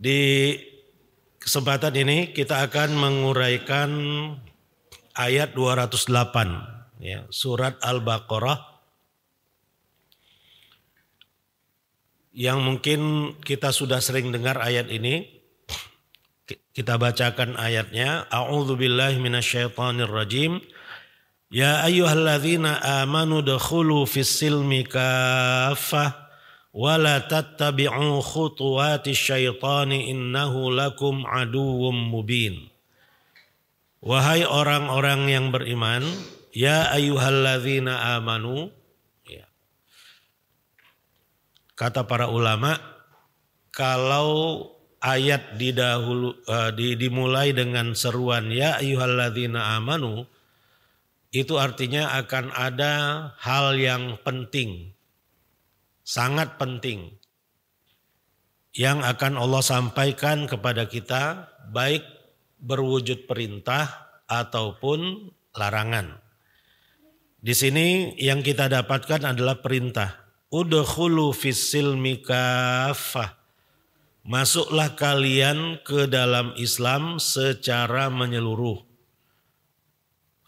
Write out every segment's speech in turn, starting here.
Di kesempatan ini kita akan menguraikan ayat 208 ya, surat Al-Baqarah yang mungkin kita sudah sering dengar ayat ini. Kita bacakan ayatnya. A'udzubillahi minasyaitonirrajim. Ya ayyuhalladzina amanu dakhulu fis-silmi kaffah wa la tattabi'u khutuwatis syaitani innahu lakum aduwwum mubin. Wahai orang-orang yang beriman, ya ayyuhalladzina amanu, ya. Kata para ulama, kalau ayat dimulai dengan seruan ya ayyuhalladzina amanu, itu artinya akan ada hal yang penting, sangat penting, yang akan Allah sampaikan kepada kita, baik berwujud perintah ataupun larangan. Di sini yang kita dapatkan adalah perintah. Udkhulu fis-silmi kaffah. Masuklah kalian ke dalam Islam secara menyeluruh.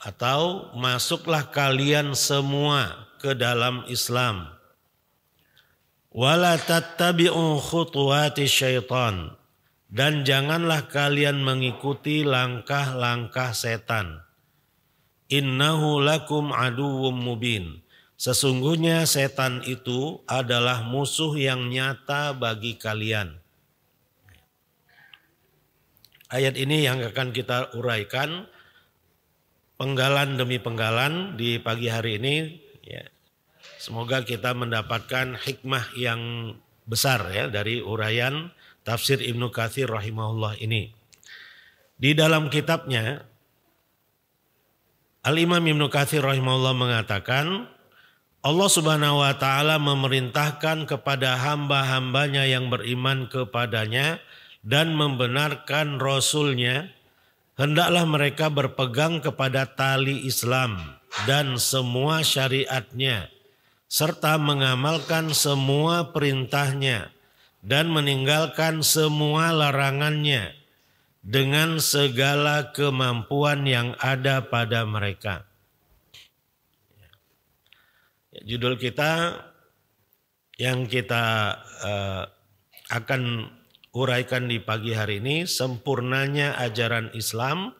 Atau masuklah kalian semua ke dalam Islam. Wala tattabi'u khutuwati syaitan. Dan janganlah kalian mengikuti langkah-langkah setan. Innahu lakum aduwwum mubin. Sesungguhnya setan itu adalah musuh yang nyata bagi kalian. Ayat ini yang akan kita uraikan penggalan demi penggalan di pagi hari ini. Ya. Semoga kita mendapatkan hikmah yang besar ya dari uraian tafsir Ibnu Katsir rahimahullah ini. Di dalam kitabnya Al-Imam Ibnu Katsir rahimahullah mengatakan, Allah Subhanahu wa taala memerintahkan kepada hamba-hambanya yang beriman kepadanya dan membenarkan Rasulnya, hendaklah mereka berpegang kepada tali Islam dan semua syariatnya, serta mengamalkan semua perintahnya dan meninggalkan semua larangannya dengan segala kemampuan yang ada pada mereka. Judul kita yang kita akan uraikan di pagi hari ini, sempurnanya ajaran Islam,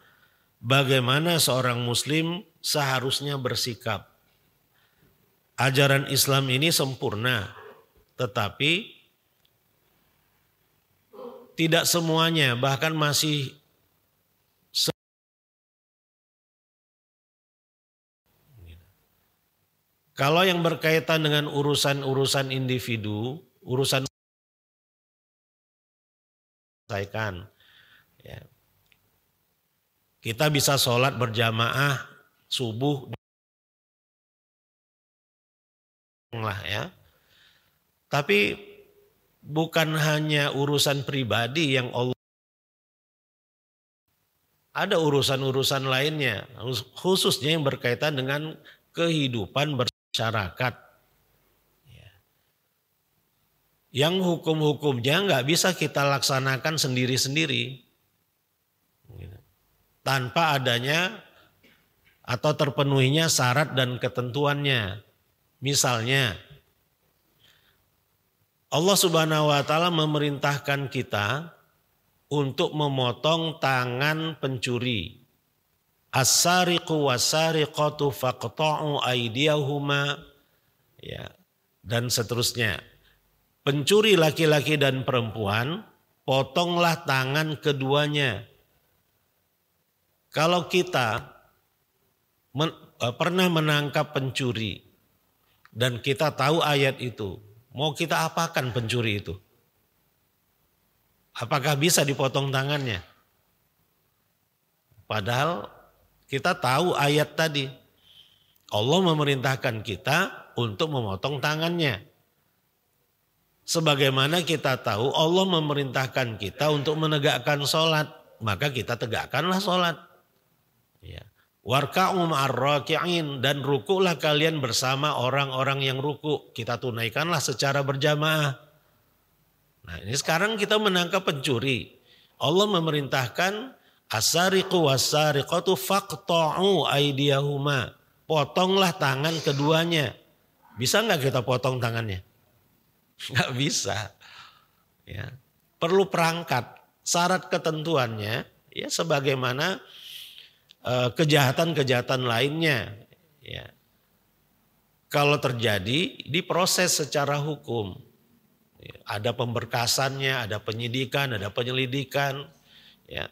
bagaimana seorang muslim seharusnya bersikap. Ajaran Islam ini sempurna, tetapi tidak semuanya, bahkan masih kalau yang berkaitan dengan urusan-urusan individu, urusan selesaikan. Ya. Kita bisa sholat berjamaah subuh lah ya. Tapi bukan hanya urusan pribadi yang Allah, ada urusan-urusan lainnya, khususnya yang berkaitan dengan kehidupan masyarakat. Yang hukum-hukumnya nggak bisa kita laksanakan sendiri-sendiri tanpa adanya atau terpenuhinya syarat dan ketentuannya. Misalnya, Allah Subhanahu wa taala memerintahkan kita untuk memotong tangan pencuri. As-sariqu was-sariqatu faqta'u aydiyahuma, ya, dan seterusnya. Pencuri laki-laki dan perempuan, potonglah tangan keduanya. Kalau kita pernah menangkap pencuri dan kita tahu ayat itu, mau kita apakan pencuri itu? Apakah bisa dipotong tangannya? Padahal kita tahu ayat tadi. Allah memerintahkan kita untuk memotong tangannya. Sebagaimana kita tahu Allah memerintahkan kita untuk menegakkan sholat, maka kita tegakkanlah sholat. Ya. Warka'u ma'ar-raki'in, dan rukulah kalian bersama orang-orang yang ruku. Kita tunaikanlah secara berjamaah. Nah ini sekarang kita menangkap pencuri. Allah memerintahkan as-sariqu was-sariqatu faqta'u aydiyahuma. Potonglah tangan keduanya. Bisa nggak kita potong tangannya? Nggak bisa. Ya. Perlu perangkat. Syarat ketentuannya ya sebagaimana kejahatan-kejahatan lainnya. Ya. Kalau terjadi diproses secara hukum. Ya. Ada pemberkasannya, ada penyidikan, ada penyelidikan. Ya.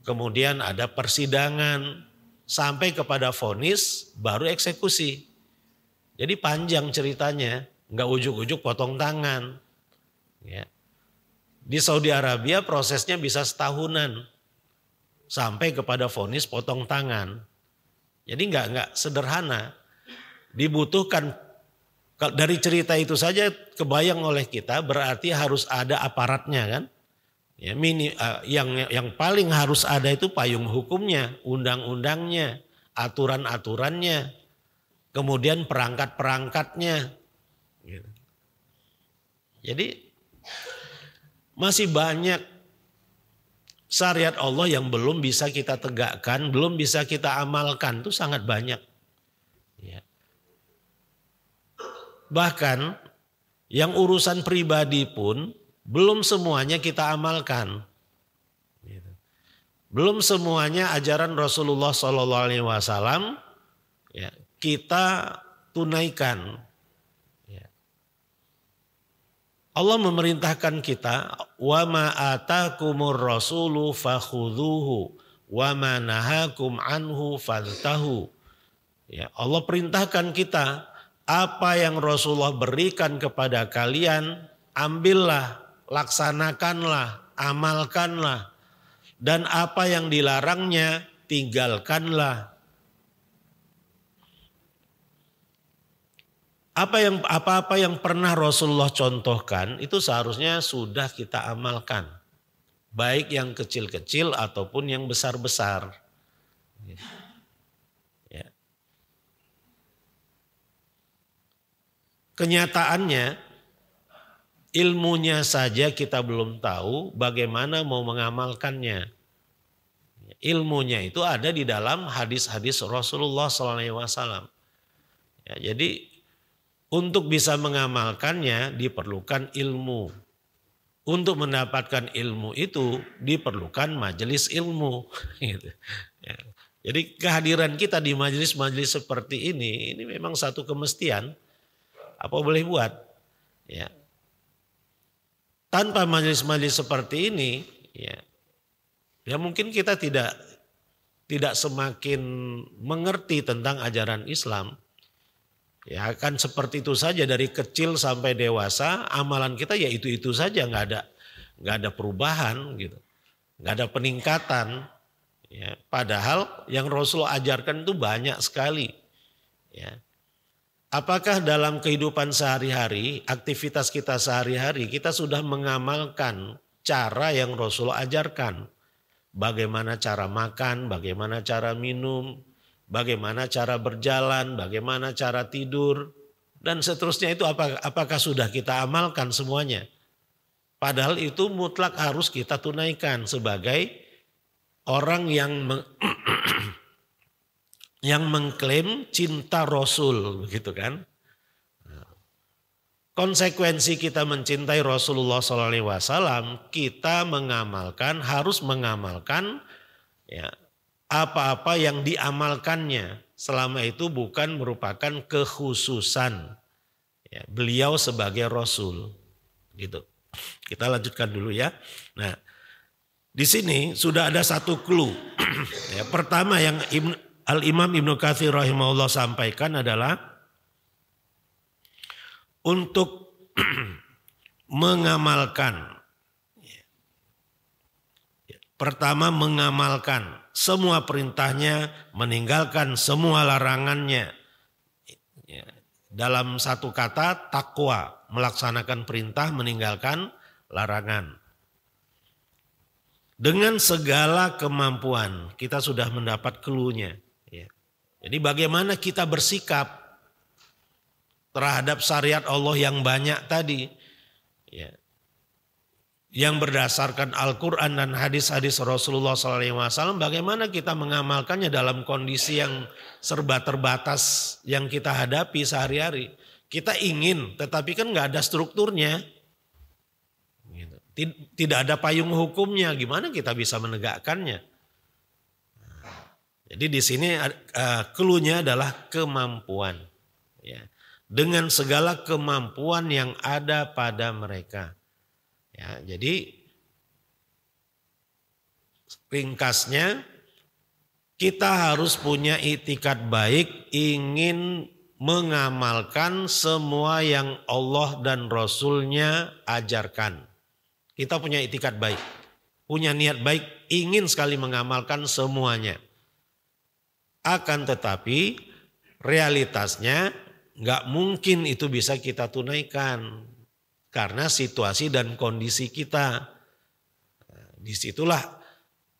Kemudian ada persidangan sampai kepada vonis baru eksekusi. Jadi panjang ceritanya, nggak ujuk-ujuk potong tangan. Ya. Di Saudi Arabia prosesnya bisa setahunan sampai kepada vonis potong tangan. Jadi nggak sederhana. Dibutuhkan dari cerita itu saja kebayang oleh kita berarti harus ada aparatnya kan. Ya, yang paling harus ada itu payung hukumnya, undang-undangnya, aturan-aturannya, kemudian perangkat-perangkatnya. Gitu. Jadi masih banyak syariat Allah yang belum bisa kita tegakkan, belum bisa kita amalkan, itu sangat banyak. Ya. Bahkan yang urusan pribadi pun belum semuanya kita amalkan. Belum semuanya ajaran Rasulullah SAW ya, kita tunaikan. Allah memerintahkan kita wa ma atakumur rasulu fakhudhuhu wa ma nahakum anhu fantahu. Ya, Allah perintahkan kita apa yang Rasulullah berikan kepada kalian ambillah, laksanakanlah, amalkanlah, dan apa yang dilarangnya tinggalkanlah. Apa-apa yang pernah Rasulullah contohkan itu seharusnya sudah kita amalkan. Baik yang kecil-kecil ataupun yang besar-besar. Ya. Kenyataannya ilmunya saja kita belum tahu bagaimana mau mengamalkannya. Ilmunya itu ada di dalam hadis-hadis Rasulullah SAW. Ya, jadi untuk bisa mengamalkannya diperlukan ilmu. Untuk mendapatkan ilmu itu diperlukan majelis ilmu. Gitu. Ya. Jadi kehadiran kita di majelis-majelis seperti ini memang satu kemestian. Apa boleh buat? Ya. Tanpa majelis-majelis seperti ini, ya mungkin kita tidak semakin mengerti tentang ajaran Islam. Ya kan seperti itu saja dari kecil sampai dewasa amalan kita ya itu saja nggak ada perubahan gitu, nggak ada peningkatan. Ya, padahal yang Rasulullah ajarkan itu banyak sekali. Ya. Apakah dalam kehidupan sehari-hari, aktivitas kita sehari-hari kita sudah mengamalkan cara yang Rasulullah ajarkan? Bagaimana cara makan, bagaimana cara minum, bagaimana cara berjalan, bagaimana cara tidur, dan seterusnya itu apakah sudah kita amalkan semuanya? Padahal itu mutlak harus kita tunaikan sebagai orang yang mengklaim cinta Rasul, begitu kan? Konsekuensi kita mencintai Rasulullah SAW, kita harus mengamalkan ya, apa-apa yang diamalkannya. Selama itu bukan merupakan kekhususan ya, beliau sebagai Rasul. Gitu. Kita lanjutkan dulu ya. Nah, di sini sudah ada satu clue. Ya, pertama yang Al-Imam Ibnu Katsir rahimahullah sampaikan adalah untuk mengamalkan. Pertama mengamalkan semua perintahnya, meninggalkan semua larangannya. Dalam satu kata takwa, melaksanakan perintah, meninggalkan larangan. Dengan segala kemampuan kita sudah mendapat clue-nya. Jadi bagaimana kita bersikap terhadap syariat Allah yang banyak tadi. Ya. yang berdasarkan Al-Quran dan hadis-hadis Rasulullah SAW, bagaimana kita mengamalkannya dalam kondisi yang serba terbatas yang kita hadapi sehari-hari. Kita ingin, tetapi kan nggak ada strukturnya. Tidak ada payung hukumnya, gimana kita bisa menegakkannya? Jadi di sini cluenya adalah kemampuan. Ya. Dengan segala kemampuan yang ada pada mereka. Ya, jadi ringkasnya kita harus punya itikad baik, ingin mengamalkan semua yang Allah dan Rasulnya ajarkan. Kita punya itikad baik, punya niat baik, ingin sekali mengamalkan semuanya. Akan tetapi realitasnya nggak mungkin itu bisa kita tunaikan. Karena situasi dan kondisi kita. Disitulah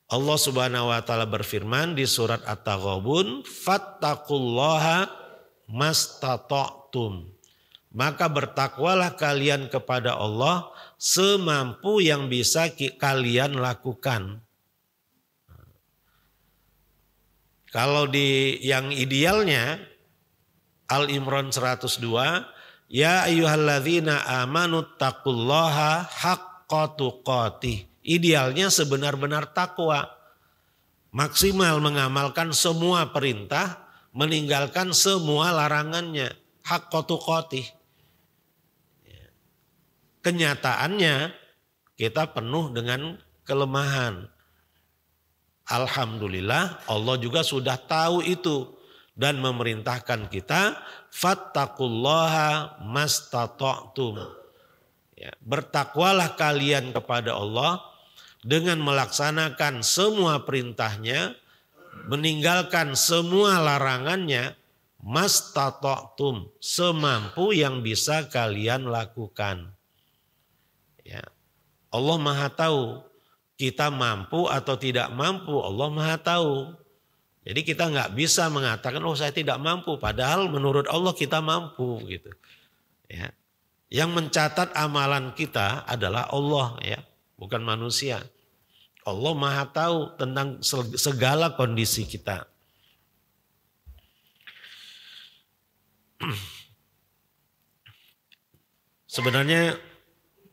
Allah Subhanahu wa taala berfirman di surat At-Taghabun, fattaqullaha mastata'tum. Maka bertakwalah kalian kepada Allah semampu yang bisa kalian lakukan. Kalau di yang idealnya Al-Imran 102, ya ayyuhalladzina amanu taqullaha haqqa tuqatih. Idealnya sebenar-benar takwa. Maksimal mengamalkan semua perintah, meninggalkan semua larangannya. Haqqa tuqatih. Kenyataannya kita penuh dengan kelemahan. Alhamdulillah Allah juga sudah tahu itu. Dan memerintahkan kita fattaqullaha mastata'tum. Ya, bertakwalah kalian kepada Allah dengan melaksanakan semua perintahnya, meninggalkan semua larangannya, mastata'tum, semampu yang bisa kalian lakukan. Ya. Allah Maha tahu kita mampu atau tidak mampu, Allah Maha tahu. Jadi kita nggak bisa mengatakan, oh saya tidak mampu, padahal menurut Allah kita mampu gitu. Ya. Yang mencatat amalan kita adalah Allah, ya, bukan manusia. Allah Maha tahu tentang segala kondisi kita. Sebenarnya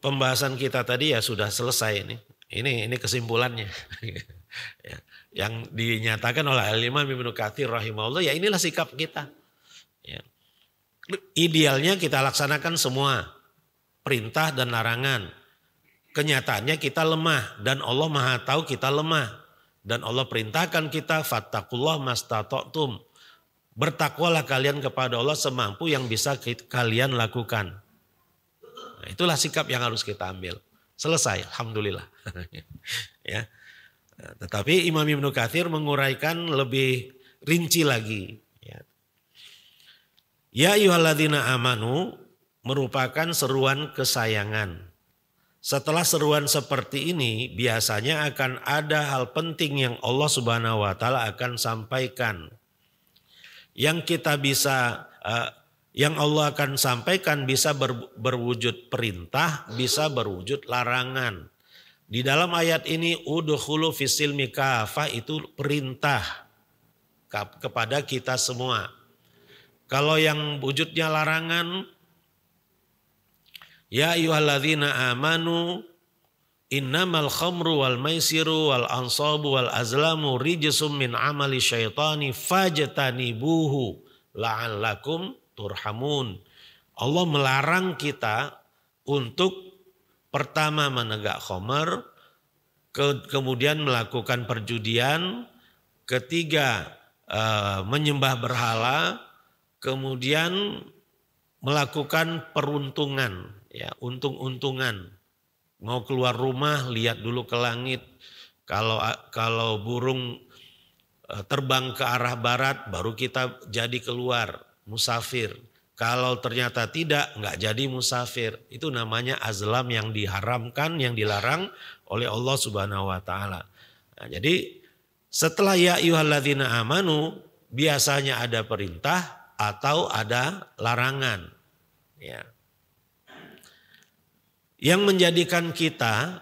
pembahasan kita tadi ya sudah selesai ini. Ini kesimpulannya. Ya. Yang dinyatakan oleh Al-Imam Ibnu Katsir rahimahullah, ya inilah sikap kita. Ya. Idealnya kita laksanakan semua perintah dan larangan. Kenyataannya kita lemah dan Allah Maha tahu kita lemah. Dan Allah perintahkan kita fattaqullaha mastata'tum. Bertakwalah kalian kepada Allah semampu yang bisa kalian lakukan. Nah, itulah sikap yang harus kita ambil. Selesai, alhamdulillah. Ya. Tetapi Imam Ibnu Katsir menguraikan lebih rinci lagi. Ya ayyuhalladzina amanu merupakan seruan kesayangan. Setelah seruan seperti ini biasanya akan ada hal penting yang Allah Subhanahu wa taala akan sampaikan. Yang kita bisa yang Allah akan sampaikan bisa berwujud perintah, bisa berwujud larangan. Di dalam ayat ini udkhulu fisilmi kafah itu perintah kepada kita semua. Kalau yang wujudnya larangan, ya ayyuhalladzina amanu innamal khamru wal maisiru wal ansabu wal azlamu rijsum min amali syaitani fajtanibuhu la'allakum turhamun. Allah melarang kita untuk pertama menegak khamar, kemudian melakukan perjudian, ketiga menyembah berhala, kemudian melakukan peruntungan, ya, untung-untungan. Mau keluar rumah lihat dulu ke langit. Kalau burung terbang ke arah barat baru kita jadi keluar musafir. Kalau ternyata tidak, nggak jadi musafir. Itu namanya azlam yang diharamkan, yang dilarang oleh Allah Subhanahu wa taala. Nah, jadi setelah ya ayyuhalladzina amanu biasanya ada perintah atau ada larangan. Ya. Yang menjadikan kita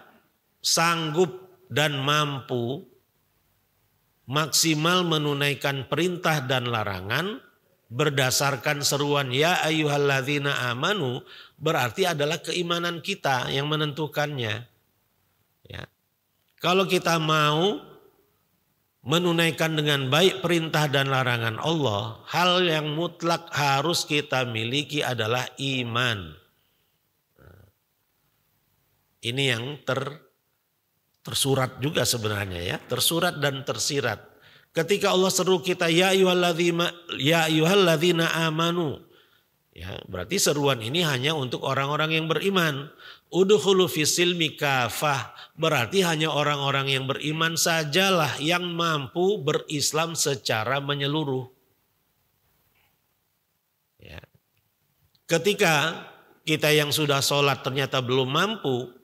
sanggup dan mampu maksimal menunaikan perintah dan larangan berdasarkan seruan ya ayyuhalladzina amanu, berarti adalah keimanan kita yang menentukannya. Ya. Kalau kita mau menunaikan dengan baik perintah dan larangan Allah, hal yang mutlak harus kita miliki adalah iman. Ini yang tersurat juga sebenarnya ya, tersurat dan tersirat. Ketika Allah seru kita ya ayyuhalladzina amanu, ya, berarti seruan ini hanya untuk orang-orang yang beriman. Udkhulu fisilmi kafah, berarti hanya orang-orang yang beriman sajalah yang mampu berislam secara menyeluruh. Ya. Ketika kita yang sudah sholat ternyata belum mampu,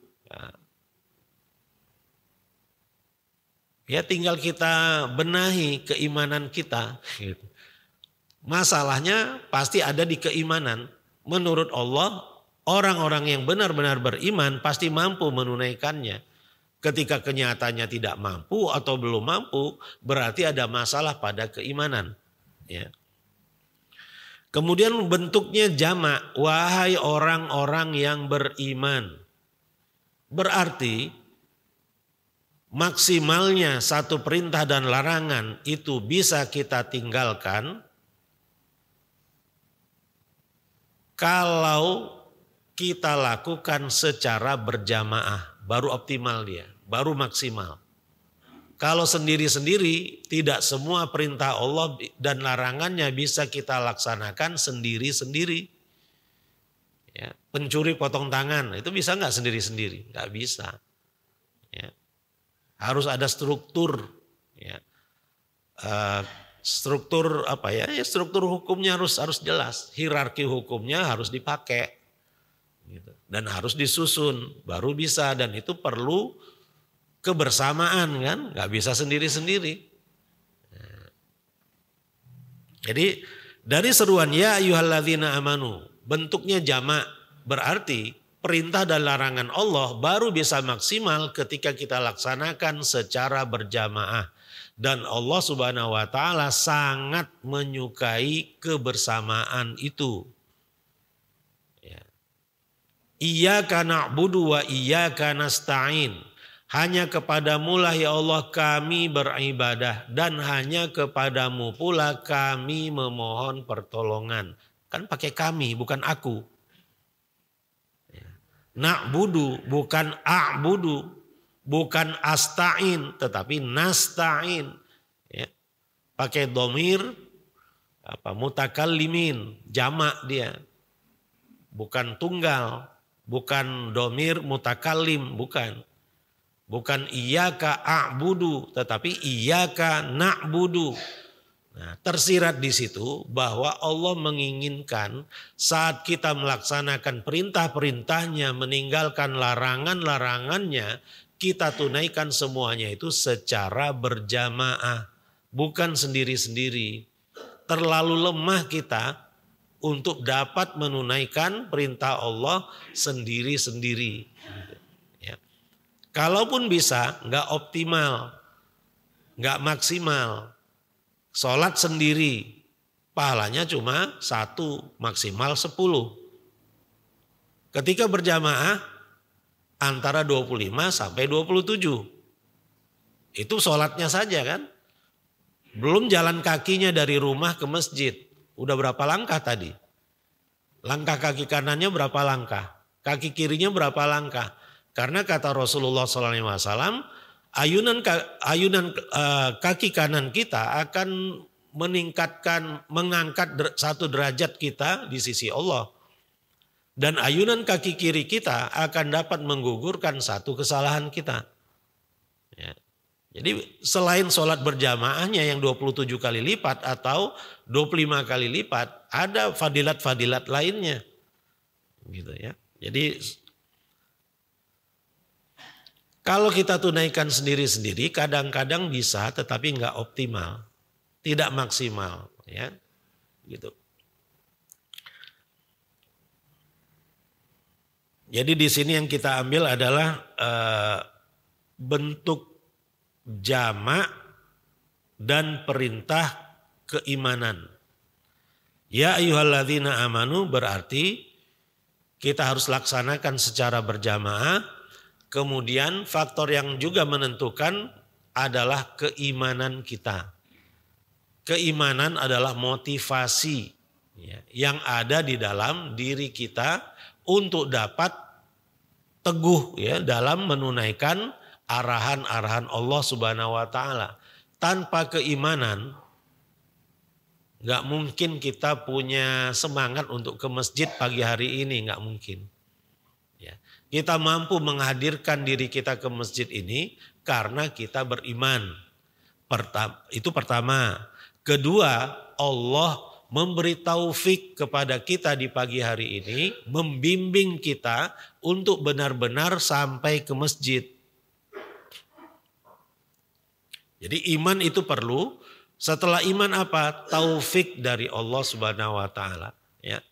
ya tinggal kita benahi keimanan kita. Masalahnya pasti ada di keimanan. Menurut Allah, orang-orang yang benar-benar beriman pasti mampu menunaikannya. Ketika kenyataannya tidak mampu atau belum mampu, berarti ada masalah pada keimanan. Ya. Kemudian bentuknya jamak, wahai orang-orang yang beriman. Berarti maksimalnya satu perintah dan larangan itu bisa kita tinggalkan kalau kita lakukan secara berjamaah, baru optimal dia, baru maksimal. Kalau sendiri-sendiri tidak semua perintah Allah dan larangannya bisa kita laksanakan sendiri-sendiri. Ya, pencuri potong tangan itu bisa nggak sendiri-sendiri? Nggak bisa. Ya. Harus ada struktur, ya. Struktur apa ya? Struktur hukumnya harus jelas, hierarki hukumnya harus dipakai, gitu. Dan harus disusun, baru bisa. Dan itu perlu kebersamaan kan, nggak bisa sendiri-sendiri. Jadi dari seruan ya ayyuhalladzina amanu, bentuknya jamak, berarti perintah dan larangan Allah baru bisa maksimal ketika kita laksanakan secara berjamaah. Dan Allah Subhanahu wa taala sangat menyukai kebersamaan itu. Ya. Iyyaka na'budu wa iyyaka nasta'in. Hanya kepadamu lah ya Allah kami beribadah dan hanya kepadamu pula kami memohon pertolongan. Kan pakai kami bukan aku. Na'budu bukan a'budu, bukan asta'in tetapi nasta'in. Ya. Pakai domir mutakallimin, jamak dia. Bukan tunggal, bukan domir mutakallim, bukan. Bukan iyyaka a'budu tetapi iyyaka na'budu. Nah, tersirat di situ bahwa Allah menginginkan saat kita melaksanakan perintah-perintahnya, meninggalkan larangan-larangannya, kita tunaikan semuanya itu secara berjamaah, bukan sendiri-sendiri. Terlalu lemah kita untuk dapat menunaikan perintah Allah sendiri-sendiri. Ya. Kalaupun bisa, nggak optimal, nggak maksimal. Sholat sendiri, pahalanya cuma 1, maksimal 10. Ketika berjamaah, antara 25 sampai 27. Itu sholatnya saja kan. Belum jalan kakinya dari rumah ke masjid. Udah berapa langkah tadi? Langkah kaki kanannya berapa langkah? Kaki kirinya berapa langkah? Karena kata Rasulullah SAW, ayunan kaki kanan kita akan mengangkat 1 derajat kita di sisi Allah. Dan ayunan kaki kiri kita akan dapat menggugurkan 1 kesalahan kita. Ya. Jadi selain sholat berjamaahnya yang 27 kali lipat atau 25 kali lipat, ada fadilat-fadilat lainnya. Gitu ya. Jadi kalau kita tunaikan sendiri-sendiri kadang-kadang bisa tetapi nggak optimal, tidak maksimal, ya, gitu. Jadi di sini yang kita ambil adalah bentuk jamak dan perintah keimanan. Ya ayyuhalladzina amanu berarti kita harus laksanakan secara berjamaah. Kemudian faktor yang juga menentukan adalah keimanan kita. Keimanan adalah motivasi yang ada di dalam diri kita untuk dapat teguh dalam menunaikan arahan-arahan Allah Subhanahu wa taala. Tanpa keimanan nggak mungkin kita punya semangat untuk ke masjid pagi hari ini, nggak mungkin. Kita mampu menghadirkan diri kita ke masjid ini karena kita beriman. Itu pertama. Kedua, Allah memberi taufik kepada kita di pagi hari ini, membimbing kita untuk benar-benar sampai ke masjid. Jadi iman itu perlu. Setelah iman apa? Taufik dari Allah Subhanahu wa taala, ya.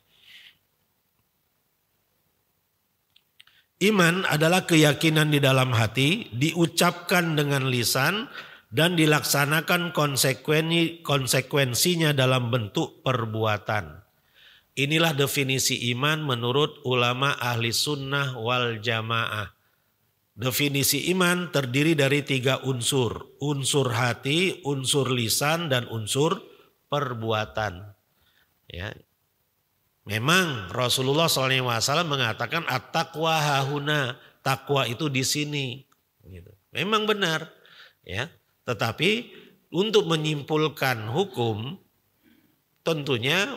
Iman adalah keyakinan di dalam hati, diucapkan dengan lisan dan dilaksanakan konsekuensinya dalam bentuk perbuatan. Inilah definisi iman menurut ulama ahli sunnah wal jamaah. Definisi iman terdiri dari 3 unsur. Unsur hati, unsur lisan, dan unsur perbuatan. Ya. Memang Rasulullah SAW mengatakan at-taqwa hahuna, takwa itu di sini. Gitu. Memang benar, ya. Tetapi untuk menyimpulkan hukum, tentunya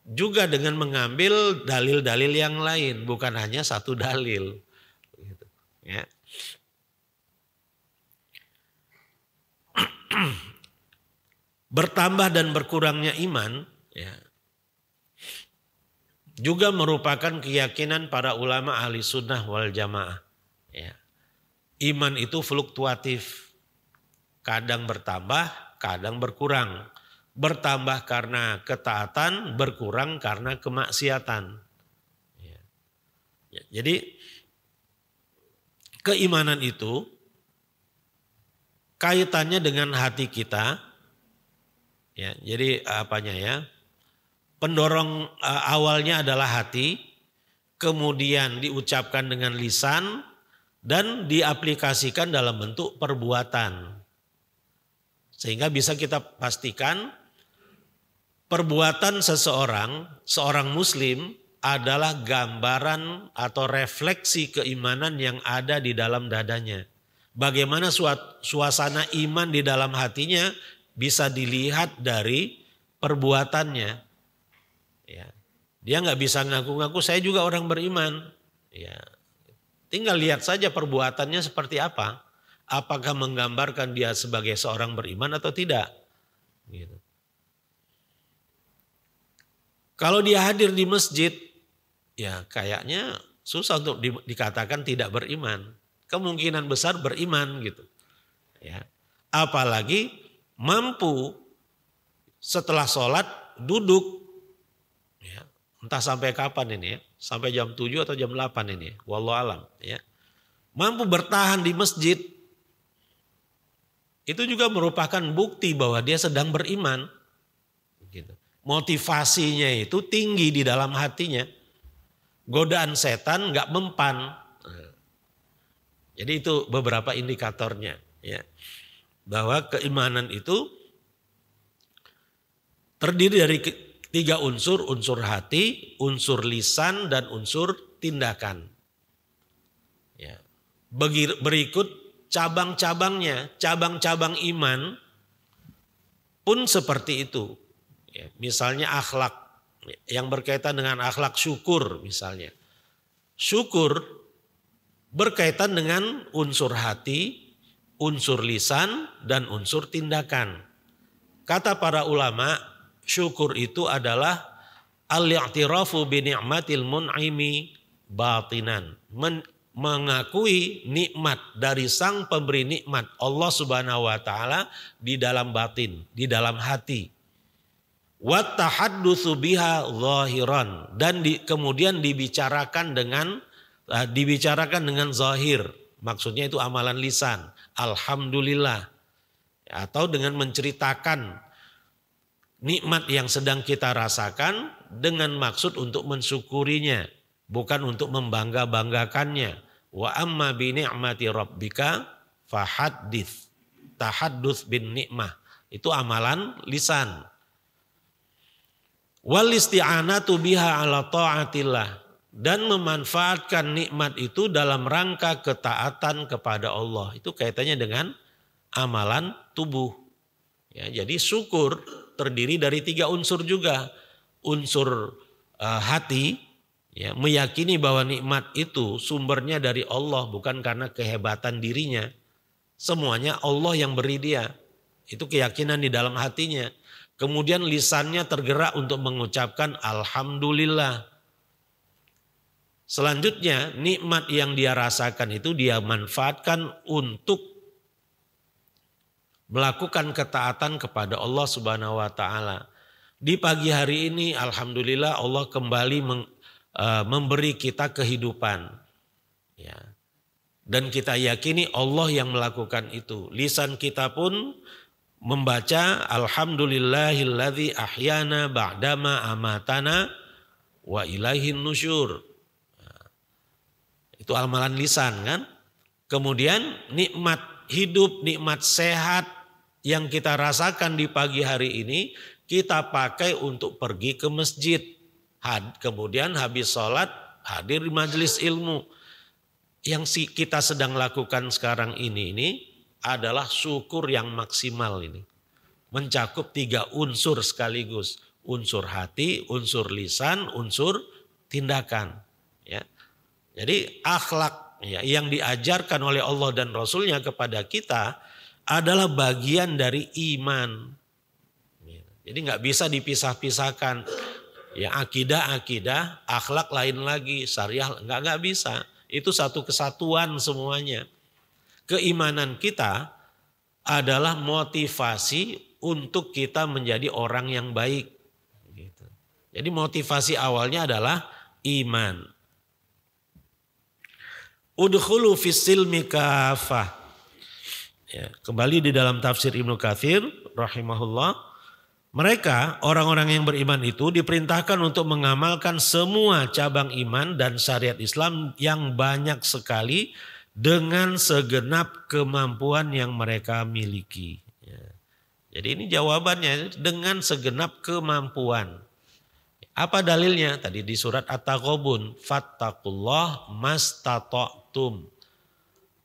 juga dengan mengambil dalil-dalil yang lain, bukan hanya satu dalil. Gitu. Ya. Bertambah dan berkurangnya iman, ya, juga merupakan keyakinan para ulama ahli sunnah wal jamaah. Ya. Iman itu fluktuatif. Kadang bertambah, kadang berkurang. Bertambah karena ketaatan, berkurang karena kemaksiatan. Ya. Ya, jadi keimanan itu kaitannya dengan hati kita. Ya, jadi apanya ya? Pendorong awalnya adalah hati, kemudian diucapkan dengan lisan, dan diaplikasikan dalam bentuk perbuatan. Sehingga bisa kita pastikan perbuatan seorang muslim adalah gambaran atau refleksi keimanan yang ada di dalam dadanya. Bagaimana suasana iman di dalam hatinya bisa dilihat dari perbuatannya. Ya, dia nggak bisa ngaku-ngaku saya juga orang beriman. Ya, tinggal lihat saja perbuatannya seperti apa. Apakah menggambarkan dia sebagai seorang beriman atau tidak. Gitu. Kalau dia hadir di masjid, ya kayaknya susah untuk dikatakan tidak beriman. Kemungkinan besar beriman gitu. Ya, apalagi mampu setelah sholat duduk. Entah sampai kapan ini ya, sampai jam 7 atau jam 8 ini, wallahu alam ya. Mampu bertahan di masjid, itu juga merupakan bukti bahwa dia sedang beriman. Gitu. Motivasinya itu tinggi di dalam hatinya. Godaan setan nggak mempan. Jadi itu beberapa indikatornya ya. Bahwa keimanan itu terdiri dari 3 unsur, unsur hati, unsur lisan, dan unsur tindakan. Ya. Berikut cabang-cabangnya, cabang-cabang iman pun seperti itu. Ya. Misalnya akhlak, yang berkaitan dengan akhlak syukur misalnya. Syukur berkaitan dengan unsur hati, unsur lisan, dan unsur tindakan. Kata para ulama, syukur itu adalah al-i'tirafu bi ni'matil mun'imi batinan. Mengakui nikmat dari sang pemberi nikmat Allah Subhanahu wa taala di dalam batin, di dalam hati. Wa tahaddutsu biha zahiran, dan kemudian dibicarakan dengan zahir, Maksudnya itu amalan lisan. Alhamdulillah. Atau dengan menceritakan nikmat yang sedang kita rasakan dengan maksud untuk mensyukurinya. Bukan untuk membangga-banggakannya. Wa amma bi ni'mati rabbika fahaddits. Tahadduts bin ni'mah. Itu amalan lisan. Wal isti'anatu biha ala ta'atillah. Dan memanfaatkan nikmat itu dalam rangka ketaatan kepada Allah. Itu kaitannya dengan amalan tubuh. Ya, jadi syukur terdiri dari 3 unsur juga. Unsur hati, ya, meyakini bahwa nikmat itu sumbernya dari Allah, bukan karena kehebatan dirinya. Semuanya Allah yang beri dia. Itu keyakinan di dalam hatinya. Kemudian lisannya tergerak untuk mengucapkan Alhamdulillah. Selanjutnya nikmat yang dia rasakan itu dia manfaatkan untuk melakukan ketaatan kepada Allah Subhanahu wa taala. Di pagi hari ini alhamdulillah Allah kembali memberi kita kehidupan. Ya. Dan kita yakini Allah yang melakukan itu. Lisan kita pun membaca alhamdulillahilladzi ahyana ba'dama amatana wa ilaihin nusyur. Itu amalan lisan kan. Kemudian nikmat hidup, nikmat sehat yang kita rasakan di pagi hari ini kita pakai untuk pergi ke masjid. Kemudian habis sholat hadir di majelis ilmu. Yang kita sedang lakukan sekarang ini adalah syukur yang maksimal ini. Mencakup 3 unsur sekaligus. Unsur hati, unsur lisan, unsur tindakan. Ya. Jadi akhlak ya, yang diajarkan oleh Allah dan Rasulnya kepada kita adalah bagian dari iman. Jadi nggak bisa dipisah-pisahkan. Ya akidah, akhlak lain lagi, syariah nggak bisa. Itu satu kesatuan semuanya. Keimanan kita adalah motivasi untuk kita menjadi orang yang baik. Gitu. Jadi motivasi awalnya adalah iman. Udkhulu fis silmi kafah. Ya, kembali di dalam tafsir Ibnu Katsir rahimahullah. Mereka orang-orang yang beriman itu diperintahkan untuk mengamalkan semua cabang iman dan syariat Islam yang banyak sekali dengan segenap kemampuan yang mereka miliki. Ya. Jadi ini jawabannya dengan segenap kemampuan. Apa dalilnya? Tadi di surat At-Taghabun, fattaqullah mastata'tum.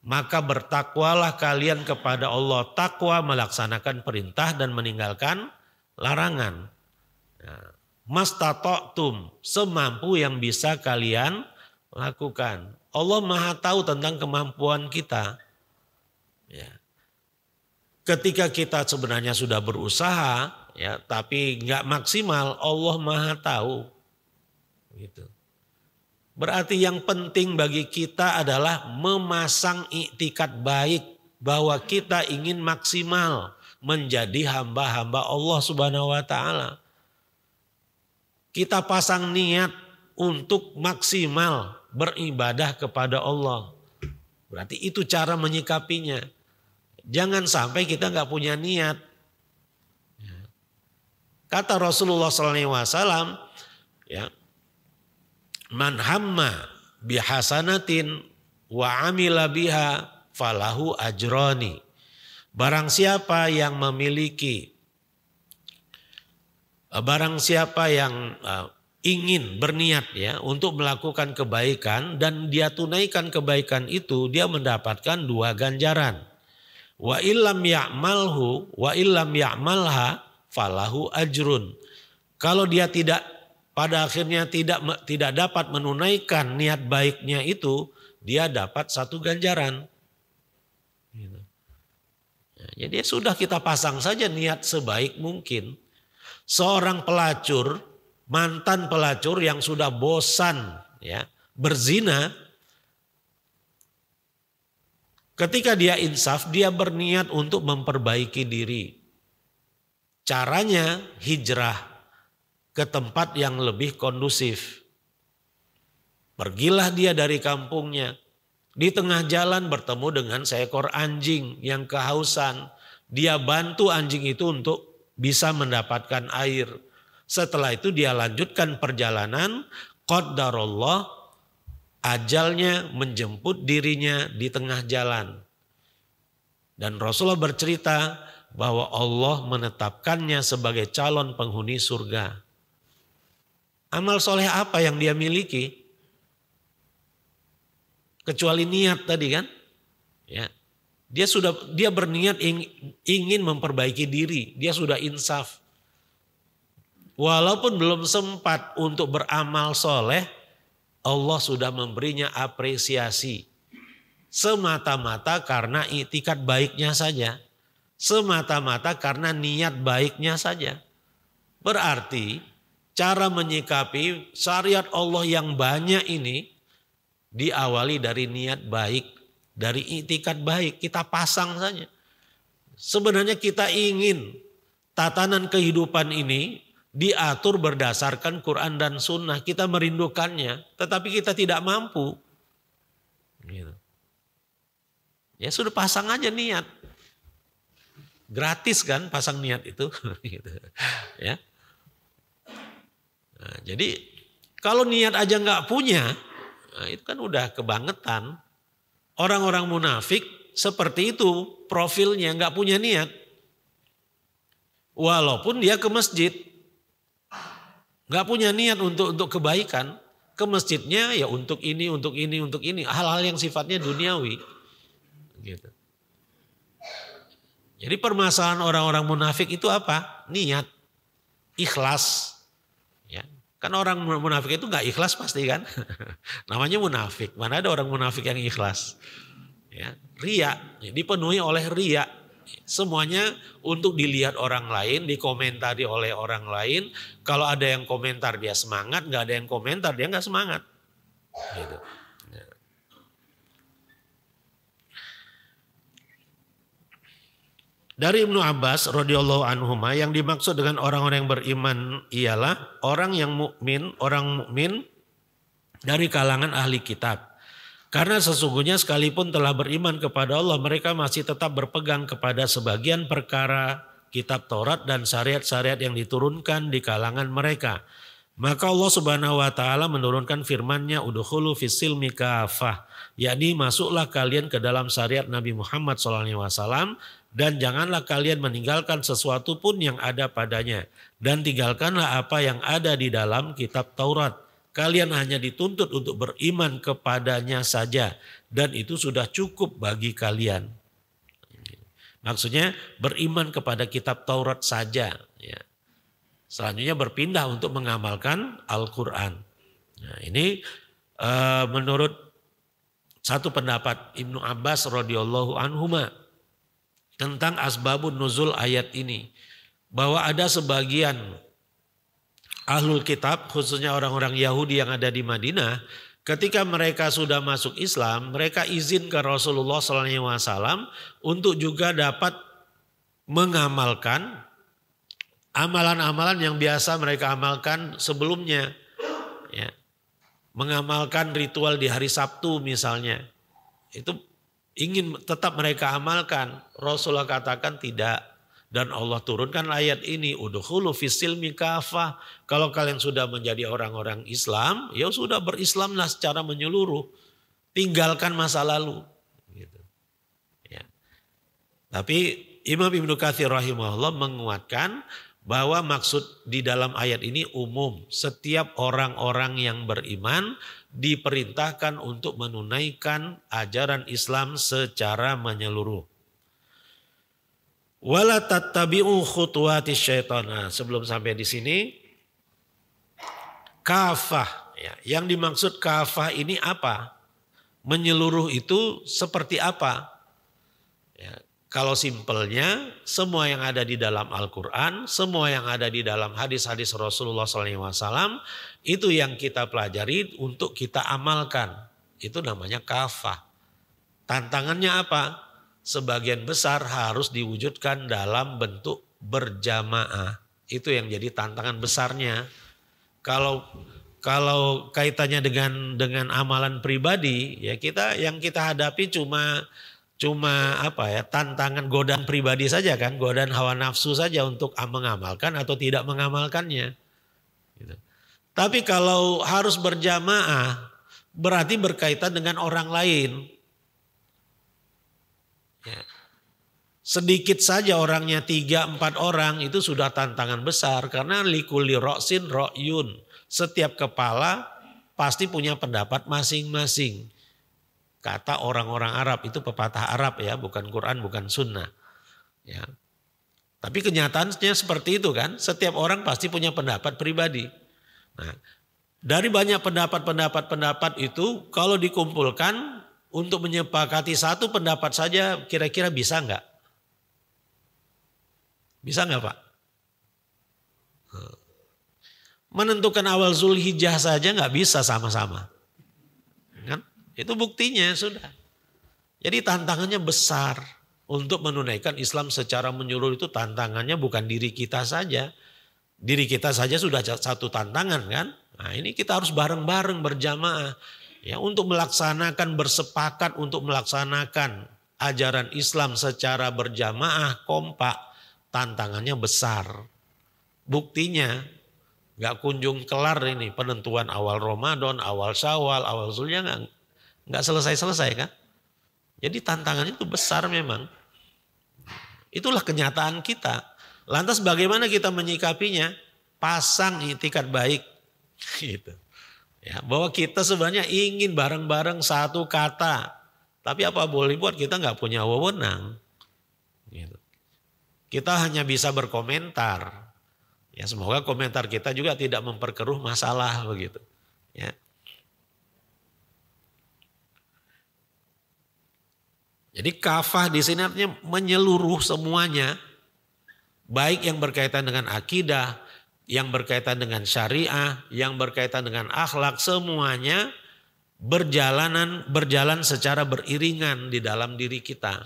Maka bertakwalah kalian kepada Allah. Takwa melaksanakan perintah dan meninggalkan larangan. Mastata'tum, semampu yang bisa kalian lakukan. Allah Maha tahu tentang kemampuan kita. Ya. Ketika kita sebenarnya sudah berusaha, ya, tapi nggak maksimal, Allah Maha tahu. Gitu. Berarti yang penting bagi kita adalah memasang iktikat baik bahwa kita ingin maksimal menjadi hamba-hamba Allah Subhanahu wa taala. Kita pasang niat untuk maksimal beribadah kepada Allah. Berarti itu cara menyikapinya. Jangan sampai kita nggak punya niat. Kata Rasulullah SAW, ya, man hamma bihasanatin wa amila biha falahu ajroni. Barang siapa yang ingin berniat ya untuk melakukan kebaikan dan dia tunaikan kebaikan itu, dia mendapatkan 2 ganjaran. Wa illam ya'malhu wa illam ya'malha falahu ajrun. Kalau dia pada akhirnya tidak dapat menunaikan niat baiknya itu, dia dapat 1 ganjaran. Gitu. Ya, jadi sudah kita pasang saja niat sebaik mungkin. Seorang pelacur, mantan pelacur yang sudah bosan ya berzina, ketika dia insaf, dia berniat untuk memperbaiki diri. Caranya hijrah ke tempat yang lebih kondusif. Pergilah dia dari kampungnya. Di tengah jalan bertemu dengan seekor anjing yang kehausan. Dia bantu anjing itu untuk bisa mendapatkan air. Setelah itu dia lanjutkan perjalanan. Qadarullah, ajalnya menjemput dirinya di tengah jalan. Dan Rasulullah bercerita bahwa Allah menetapkannya sebagai calon penghuni surga. Amal soleh apa yang dia miliki? Kecuali niat tadi kan? Ya. Dia berniat ingin memperbaiki diri, dia sudah insaf. Walaupun belum sempat untuk beramal soleh, Allah sudah memberinya apresiasi. Semata-mata karena iktikad baiknya saja. Semata-mata karena niat baiknya saja. Berarti cara menyikapi syariat Allah yang banyak ini diawali dari niat baik, dari iktikad baik. Kita pasang saja. Sebenarnya kita ingin tatanan kehidupan ini diatur berdasarkan Quran dan Sunnah. Kita merindukannya, tetapi kita tidak mampu. Gitu. Ya sudah pasang aja niat. Gratis kan pasang niat itu. Gitu. Ya. Nah, jadi kalau niat aja nggak punya, nah itu kan udah kebangetan. Orang-orang munafik seperti itu profilnya, nggak punya niat. Walaupun dia ke masjid. Gak punya niat untuk kebaikan. Ke masjidnya ya untuk ini, untuk ini, untuk ini. Hal-hal yang sifatnya duniawi. Gitu. Jadi permasalahan orang-orang munafik itu apa? Niat. Ikhlas. Ya. Kan orang munafik itu gak ikhlas pasti kan. Namanya munafik. Mana ada orang munafik yang ikhlas. Ya. Ria. Ya, dipenuhi oleh ria. Semuanya untuk dilihat orang lain, dikomentari oleh orang lain. Kalau ada yang komentar dia semangat, gak ada yang komentar dia gak semangat. Gitu. Ya. Dari Ibnu Abbas radhiyallahu anhuma, yang dimaksud dengan orang-orang yang beriman ialah orang mukmin dari kalangan ahli kitab. Karena sesungguhnya sekalipun telah beriman kepada Allah, mereka masih tetap berpegang kepada sebagian perkara kitab Taurat dan syariat-syariat yang diturunkan di kalangan mereka. Maka Allah Subhanahu wa taala menurunkan firman-Nya, udkhulu fis-silmi kafah, yakni masuklah kalian ke dalam syariat Nabi Muhammad SAW dan janganlah kalian meninggalkan sesuatu pun yang ada padanya, dan tinggalkanlah apa yang ada di dalam kitab Taurat. Kalian hanya dituntut untuk beriman kepadanya saja, dan itu sudah cukup bagi kalian. Maksudnya beriman kepada kitab Taurat saja. Ya. Selanjutnya berpindah untuk mengamalkan Al-Quran. Nah, ini menurut satu pendapat Ibnu Abbas radhiyallahu anhuma tentang asbabun nuzul ayat ini, bahwa ada sebagian ahlul kitab, khususnya orang-orang Yahudi yang ada di Madinah, ketika mereka sudah masuk Islam, mereka izin ke Rasulullah SAW untuk juga dapat mengamalkan amalan-amalan yang biasa mereka amalkan sebelumnya. Ya. Mengamalkan ritual di hari Sabtu misalnya. Itu ingin tetap mereka amalkan. Rasulullah katakan tidak. Dan Allah turunkan ayat ini, udkhulu fis-silmi kafah. Kalau kalian sudah menjadi orang-orang Islam, ya sudah berislamlah secara menyeluruh. Tinggalkan masa lalu. Gitu. Ya. Tapi Imam Ibnu Katsir rahimahullah menguatkan bahwa maksud di dalam ayat ini umum. Setiap orang-orang yang beriman diperintahkan untuk menunaikan ajaran Islam secara menyeluruh. Wala tattabi'u khutuwati syaitan. Nah, sebelum sampai di sini, kafah. Ya, yang dimaksud kafah ini apa? Menyeluruh itu seperti apa? Ya, kalau simpelnya, semua yang ada di dalam Al-Quran, semua yang ada di dalam hadis-hadis Rasulullah SAW, itu yang kita pelajari untuk kita amalkan. Itu namanya kafah. Tantangannya apa? Sebagian besar harus diwujudkan dalam bentuk berjamaah. Itu yang jadi tantangan besarnya. Kalau kalau kaitannya dengan amalan pribadi, ya yang kita hadapi cuma apa ya, tantangan godaan pribadi saja kan, godaan hawa nafsu saja untuk mengamalkan atau tidak mengamalkannya. Gitu. Tapi kalau harus berjamaah berarti berkaitan dengan orang lain. Ya. Sedikit saja orangnya 3-4 orang itu sudah tantangan besar karena likulli ra'sin ra'yun. Setiap kepala pasti punya pendapat masing-masing. Kata orang-orang Arab, itu pepatah Arab ya, bukan Quran, bukan sunnah. Ya. Tapi kenyataannya seperti itu kan, setiap orang pasti punya pendapat pribadi. Nah, dari banyak pendapat itu kalau dikumpulkan untuk menyepakati satu pendapat saja kira-kira bisa enggak? Bisa enggak Pak? Menentukan awal Zulhijjah saja enggak bisa sama-sama. Kan? Itu buktinya sudah. Jadi tantangannya besar. Untuk menunaikan Islam secara menyeluruh itu tantangannya bukan diri kita saja. Diri kita saja sudah satu tantangan kan. Nah ini kita harus bareng-bareng berjamaah. Ya, untuk melaksanakan, bersepakat untuk melaksanakan ajaran Islam secara berjamaah, kompak. Tantangannya besar. Buktinya gak kunjung kelar ini penentuan awal Ramadan, awal Syawal, awal Zulhijjah nggak selesai-selesai kan. Jadi tantangannya itu besar memang. Itulah kenyataan kita. Lantas bagaimana kita menyikapinya? Pasang itikat baik. Gitu. Ya, bahwa kita sebenarnya ingin bareng-bareng satu kata. Tapi apa boleh buat, kita nggak punya wewenang. Gitu. Kita hanya bisa berkomentar. Ya, semoga komentar kita juga tidak memperkeruh masalah begitu. Ya. Jadi kafah di sini artinya menyeluruh semuanya. Baik yang berkaitan dengan akidah, yang berkaitan dengan syariah, yang berkaitan dengan akhlak, semuanya berjalan secara beriringan di dalam diri kita.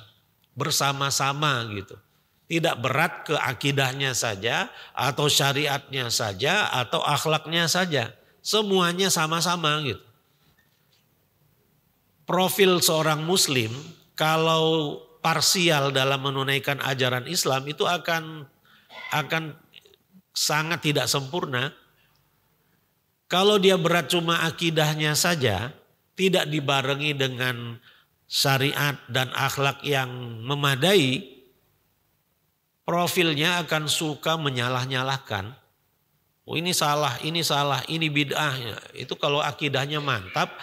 Bersama-sama gitu. Tidak berat ke akidahnya saja, atau syariatnya saja, atau akhlaknya saja. Semuanya sama-sama gitu. Profil seorang muslim kalau parsial dalam menunaikan ajaran Islam itu akan sangat tidak sempurna. Kalau dia berat cuma akidahnya saja, tidak dibarengi dengan syariat dan akhlak yang memadai, profilnya akan suka menyalah-nyalahkan. Oh ini salah, ini bid'ah. Itu kalau akidahnya mantap,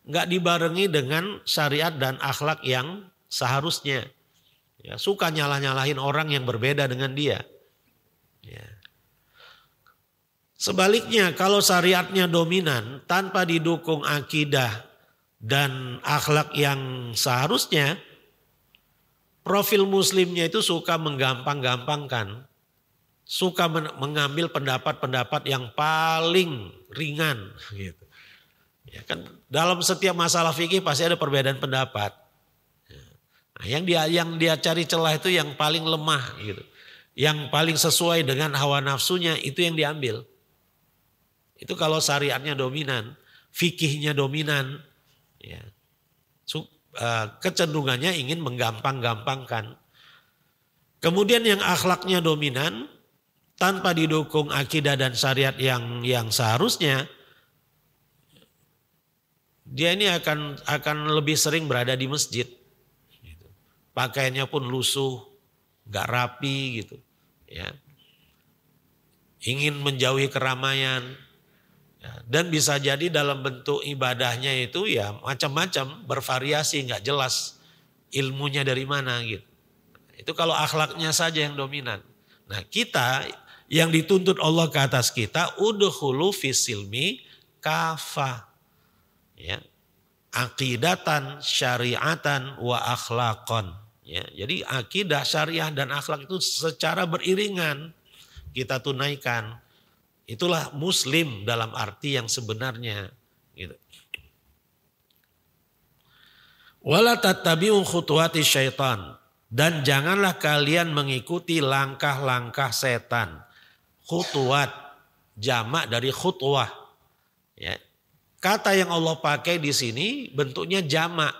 nggak dibarengi dengan syariat dan akhlak yang seharusnya. Ya, suka nyalah-nyalahin orang yang berbeda dengan dia. Ya. Sebaliknya kalau syariatnya dominan tanpa didukung akidah dan akhlak yang seharusnya, profil muslimnya itu suka menggampang-gampangkan. Suka mengambil pendapat-pendapat yang paling ringan gitu. Ya kan dalam setiap masalah fikih pasti ada perbedaan pendapat. Nah, yang dia cari celah itu yang paling lemah gitu. Yang paling sesuai dengan hawa nafsunya itu yang diambil. Itu kalau syariatnya dominan, fikihnya dominan, ya. Kecenderungannya ingin menggampang-gampangkan. Kemudian yang akhlaknya dominan tanpa didukung akidah dan syariat yang seharusnya, dia ini akan lebih sering berada di masjid. Gitu. Pakaiannya pun lusuh, gak rapi gitu. Ya. Ingin menjauhi keramaian. Ya. Dan bisa jadi dalam bentuk ibadahnya itu ya macam-macam, bervariasi, gak jelas ilmunya dari mana gitu. Itu kalau akhlaknya saja yang dominan. Nah kita yang dituntut Allah ke atas kita, udkhulu fisilmi kafah. Ya, akidatan, syariatan, wa akhlakon. Ya, jadi akidah, syariah dan akhlak itu secara beriringan kita tunaikan. Itulah muslim dalam arti yang sebenarnya. Gitu. Wala tattabi'u khutuwati syaitan. Dan janganlah kalian mengikuti langkah-langkah setan. Khutuwat, jamak dari khutwah. Ya. Kata yang Allah pakai di sini bentuknya jamak.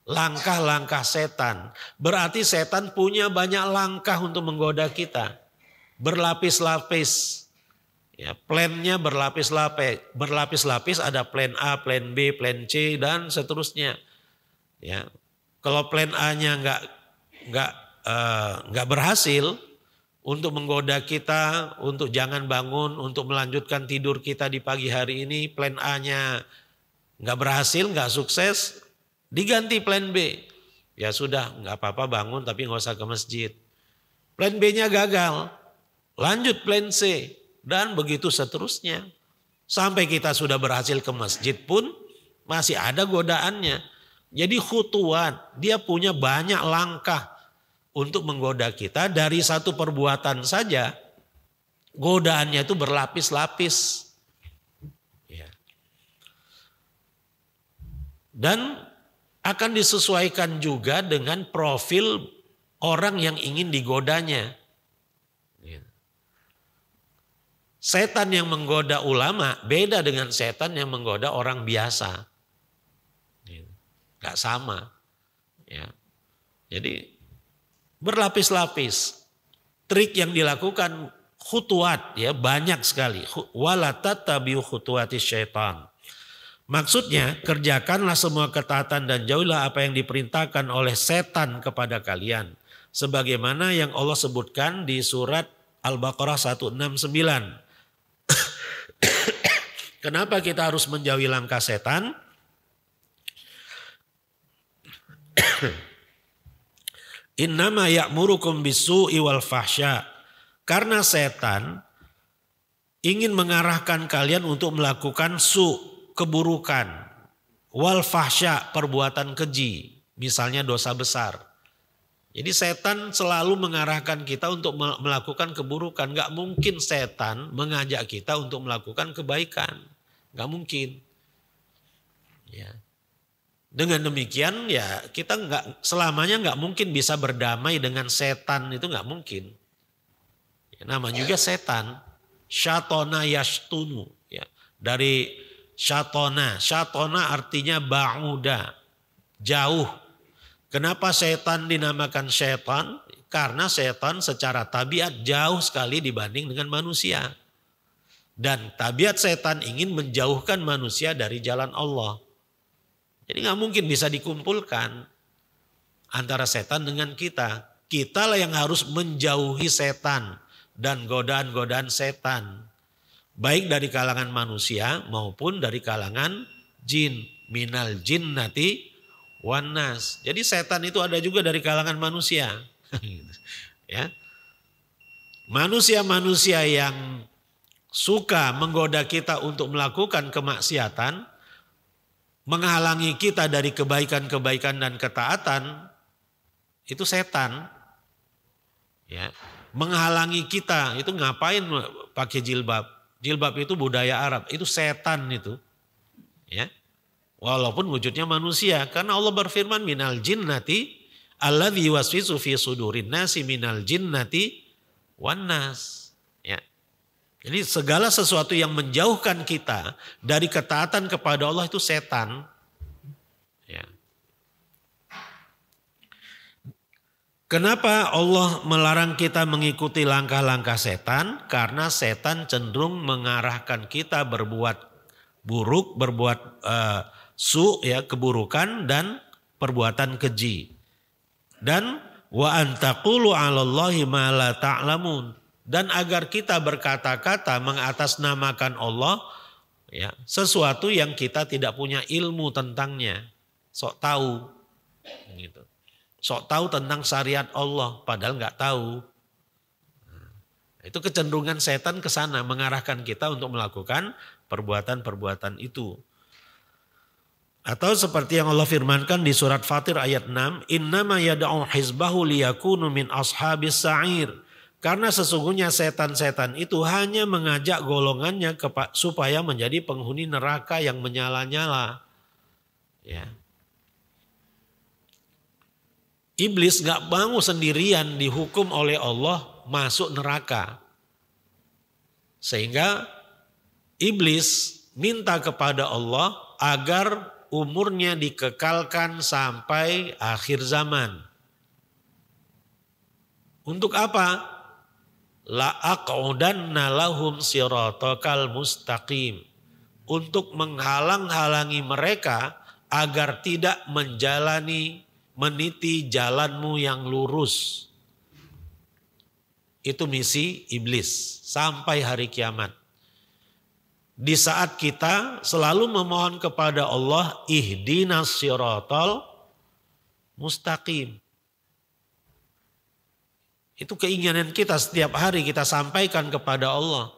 Langkah-langkah setan. Berarti setan punya banyak langkah untuk menggoda kita. Berlapis-lapis. Ya, plannya berlapis-lapis. Berlapis-lapis ada plan A, plan B, plan C dan seterusnya. Ya. Kalau plan A-nya nggak berhasil untuk menggoda kita, untuk jangan bangun, untuk melanjutkan tidur kita di pagi hari ini, plan A-nya nggak berhasil, nggak sukses, diganti plan B. Ya sudah, nggak apa-apa bangun tapi nggak usah ke masjid. Plan B-nya gagal, lanjut plan C dan begitu seterusnya. Sampai kita sudah berhasil ke masjid pun masih ada godaannya. Jadi khutuwat, dia punya banyak langkah untuk menggoda kita. Dari satu perbuatan saja, godaannya itu berlapis-lapis. Ya. Dan akan disesuaikan juga dengan profil orang yang ingin digodanya. Setan yang menggoda ulama beda dengan setan yang menggoda orang biasa. Gak sama. Ya. Jadi berlapis-lapis. Trik yang dilakukan khutuwat ya banyak sekali. Wala tattabi'u khutuwati syaitan. Maksudnya kerjakanlah semua ketaatan dan jauhilah apa yang diperintahkan oleh setan kepada kalian. Sebagaimana yang Allah sebutkan di surat Al-Baqarah 169. Kenapa kita harus menjauhi langkah setan? Innama ya'murukum bisu'i wal fahsya. Karena setan ingin mengarahkan kalian untuk melakukan keburukan. Wal fahsya, perbuatan keji. Misalnya dosa besar. Jadi setan selalu mengarahkan kita untuk melakukan keburukan. Gak mungkin setan mengajak kita untuk melakukan kebaikan. Gak mungkin. Ya. Dengan demikian ya kita selamanya nggak mungkin bisa berdamai dengan setan, itu nggak mungkin. Ya, nama juga setan, syatona yashtunu. Ya, dari syatona artinya ba'uda, jauh. Kenapa setan dinamakan setan? Karena setan secara tabiat jauh sekali dibanding dengan manusia. Dan tabiat setan ingin menjauhkan manusia dari jalan Allah. Jadi gak mungkin bisa dikumpulkan antara setan dengan kita. Kitalah yang harus menjauhi setan dan godaan-godaan setan. Baik dari kalangan manusia maupun dari kalangan jin. Minal jinnati wan nas. Jadi setan itu ada juga dari kalangan manusia. Ya. Manusia-manusia yang suka menggoda kita untuk melakukan kemaksiatan, menghalangi kita dari kebaikan-kebaikan dan ketaatan, itu setan. Ya, menghalangi kita, itu ngapain pakai jilbab? Jilbab itu budaya Arab, itu setan itu. Ya. Walaupun wujudnya manusia, karena Allah berfirman minal jinnati alladzi waswisu fi sudurin nasi minal jinnati wan nas. Ya. Jadi segala sesuatu yang menjauhkan kita dari ketaatan kepada Allah itu setan. Ya. Kenapa Allah melarang kita mengikuti langkah-langkah setan? Karena setan cenderung mengarahkan kita berbuat buruk, berbuat keburukan dan perbuatan keji. Dan wa antaqulu 'alallahi ma la ta'lamun. Dan agar kita berkata-kata mengatasnamakan Allah ya, sesuatu yang kita tidak punya ilmu tentangnya. Sok tahu. Gitu. Sok tahu tentang syariat Allah padahal nggak tahu. Nah, itu kecenderungan setan ke sana mengarahkan kita untuk melakukan perbuatan-perbuatan itu. Atau seperti yang Allah firmankan di surat Fatir ayat 6, innama yad'u hizbahu liyakunu min ashabis sa'ir. Karena sesungguhnya setan-setan itu hanya mengajak golongannya supaya menjadi penghuni neraka yang menyala-nyala. Ya. Iblis gak mau sendirian dihukum oleh Allah masuk neraka. Sehingga iblis minta kepada Allah agar umurnya dikekalkan sampai akhir zaman. Untuk apa? La aq'udanna lahum siratakal mustaqim. Untuk menghalang-halangi mereka agar tidak meniti jalanmu yang lurus. Itu misi iblis sampai hari kiamat. Di saat kita selalu memohon kepada Allah, ihdinas siratal mustaqim. Itu keinginan kita setiap hari kita sampaikan kepada Allah.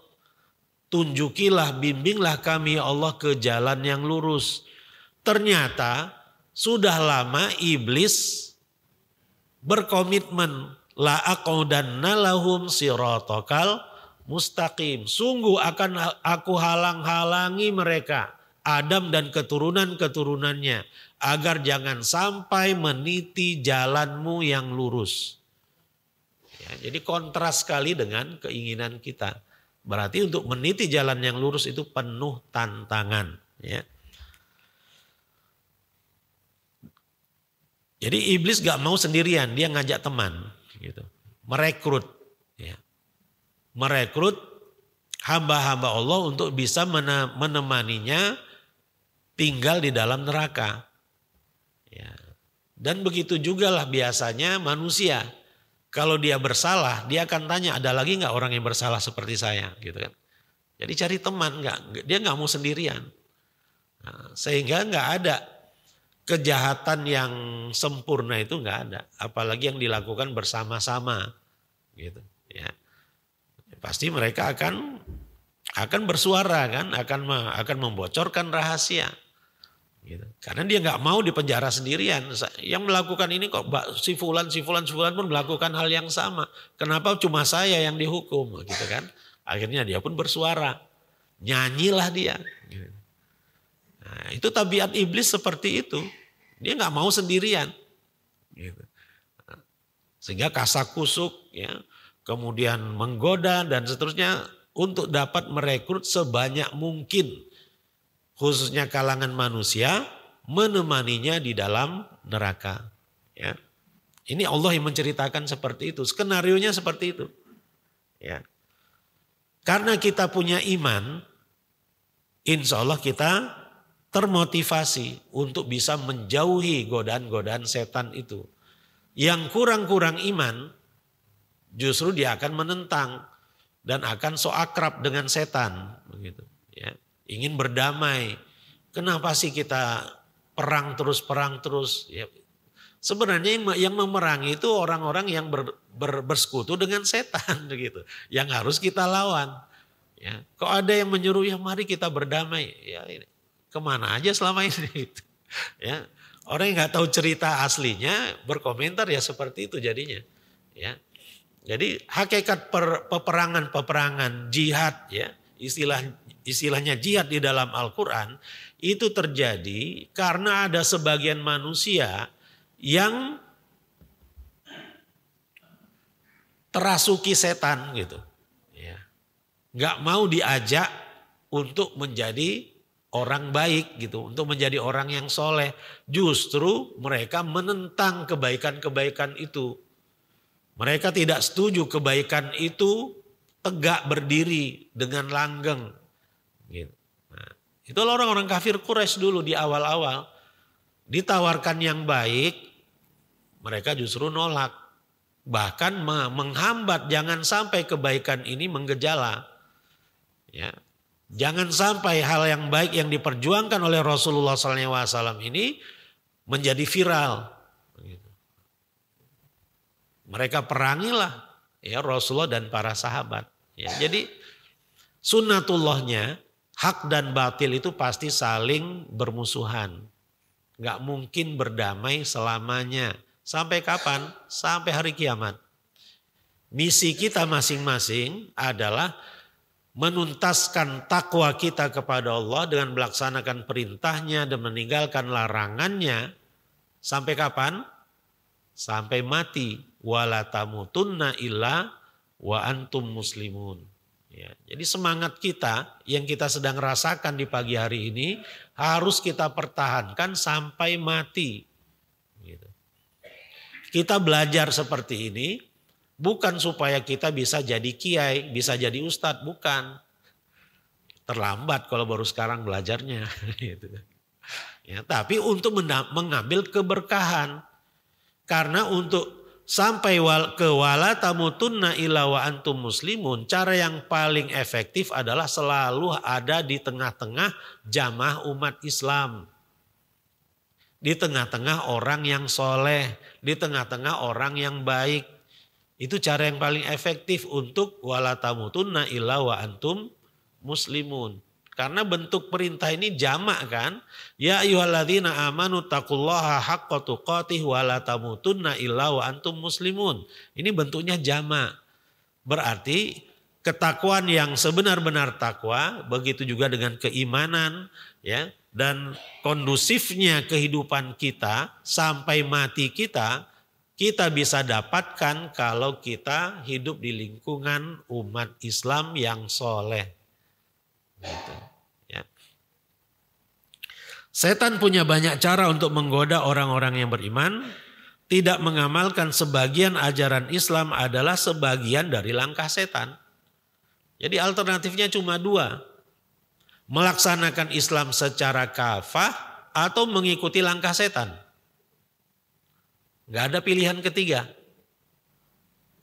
Tunjukilah, bimbinglah kami ya Allah ke jalan yang lurus. Ternyata sudah lama iblis berkomitmen la aqudanna lahum siratakal mustaqim. Sungguh akan aku halang-halangi mereka, Adam dan keturunan-keturunannya, agar jangan sampai meniti jalanmu yang lurus. Ya, jadi kontras sekali dengan keinginan kita. Berarti untuk meniti jalan yang lurus itu penuh tantangan. Ya. Jadi iblis gak mau sendirian, dia ngajak teman. Gitu. Merekrut. Ya. Merekrut hamba-hamba Allah untuk bisa menemaninya tinggal di dalam neraka. Ya. Dan begitu juga lah biasanya manusia. Kalau dia bersalah, dia akan tanya, ada lagi nggak orang yang bersalah seperti saya, gitu kan? Jadi cari teman, dia nggak mau sendirian. Nah, sehingga nggak ada kejahatan yang sempurna itu nggak ada, apalagi yang dilakukan bersama-sama, gitu. Ya, pasti mereka akan bersuara kan, akan membocorkan rahasia. Gitu. Karena dia nggak mau dipenjara sendirian. Yang melakukan ini kok si fulan pun melakukan hal yang sama. Kenapa cuma saya yang dihukum, gitu kan? Akhirnya dia pun bersuara, nyanyilah dia. Gitu. Nah, itu tabiat iblis seperti itu. Dia nggak mau sendirian. Gitu. Sehingga kasakusuk, ya, kemudian menggoda dan seterusnya untuk dapat merekrut sebanyak mungkin. Khususnya kalangan manusia menemaninya di dalam neraka. Ya. Ini Allah yang menceritakan seperti itu. Skenarionya seperti itu. Ya. Karena kita punya iman, insya Allah kita termotivasi untuk bisa menjauhi godaan-godaan setan itu. Yang kurang-kurang iman justru dia akan menentang dan akan so akrab dengan setan. Begitu. Ya. Ingin berdamai. Kenapa sih kita perang terus? Ya. Sebenarnya yang memerangi itu orang-orang yang bersekutu dengan setan, gitu. Yang harus kita lawan. Ya. Kok ada yang menyuruh, ya mari kita berdamai. Ya, kemana aja selama ini? Ya. Orang yang nggak tahu cerita aslinya berkomentar ya seperti itu jadinya. Ya. Jadi hakikat peperangan jihad, ya, istilahnya jihad di dalam Al-Quran itu terjadi karena ada sebagian manusia yang terasuki setan gitu. Ya. Gak mau diajak untuk menjadi orang baik gitu, untuk menjadi orang yang soleh. Justru mereka menentang kebaikan-kebaikan itu. Mereka tidak setuju kebaikan itu tegak berdiri dengan langgeng. Gitu. Nah, itulah orang-orang kafir Quraisy dulu di awal-awal. Ditawarkan yang baik, mereka justru nolak. Bahkan menghambat jangan sampai kebaikan ini menggejala. Ya. Jangan sampai hal yang baik yang diperjuangkan oleh Rasulullah SAW ini menjadi viral. Mereka perangilah ya Rasulullah dan para sahabat. Ya, jadi sunnatullahnya hak dan batil itu pasti saling bermusuhan. Gak mungkin berdamai selamanya. Sampai kapan? Sampai hari kiamat. Misi kita masing-masing adalah menuntaskan takwa kita kepada Allah dengan melaksanakan perintahnya dan meninggalkan larangannya. Sampai kapan? Sampai mati. Wala tamutunna illa wa antum muslimun. Ya, jadi semangat kita yang kita sedang rasakan di pagi hari ini harus kita pertahankan sampai mati. Gitu. Kita belajar seperti ini bukan supaya kita bisa jadi kiai, bisa jadi ustadz, bukan. Terlambat kalau baru sekarang belajarnya. Gitu. Ya, tapi untuk mengambil keberkahan. Karena untuk sampai ke wala tamutunna illa wa antum muslimun, cara yang paling efektif adalah selalu ada di tengah-tengah jamaah umat Islam. Di tengah-tengah orang yang soleh, di tengah-tengah orang yang baik. Itu cara yang paling efektif untuk wala tamutunna illa wa antum muslimun. Karena bentuk perintah ini jamak kan. Ya ayyuhalladzina amanu taqullaha haqqa tuqatih wa la tamutunna illa wa antum muslimun. Ini bentuknya jamak. Berarti ketakwaan yang sebenar-benar takwa, begitu juga dengan keimanan ya, dan kondusifnya kehidupan kita sampai mati kita bisa dapatkan kalau kita hidup di lingkungan umat Islam yang soleh. Gitu, ya. Setan punya banyak cara untuk menggoda orang-orang yang beriman. Tidak mengamalkan sebagian ajaran Islam adalah sebagian dari langkah setan. Jadi alternatifnya cuma dua. Melaksanakan Islam secara kafah atau mengikuti langkah setan. Gak ada pilihan ketiga.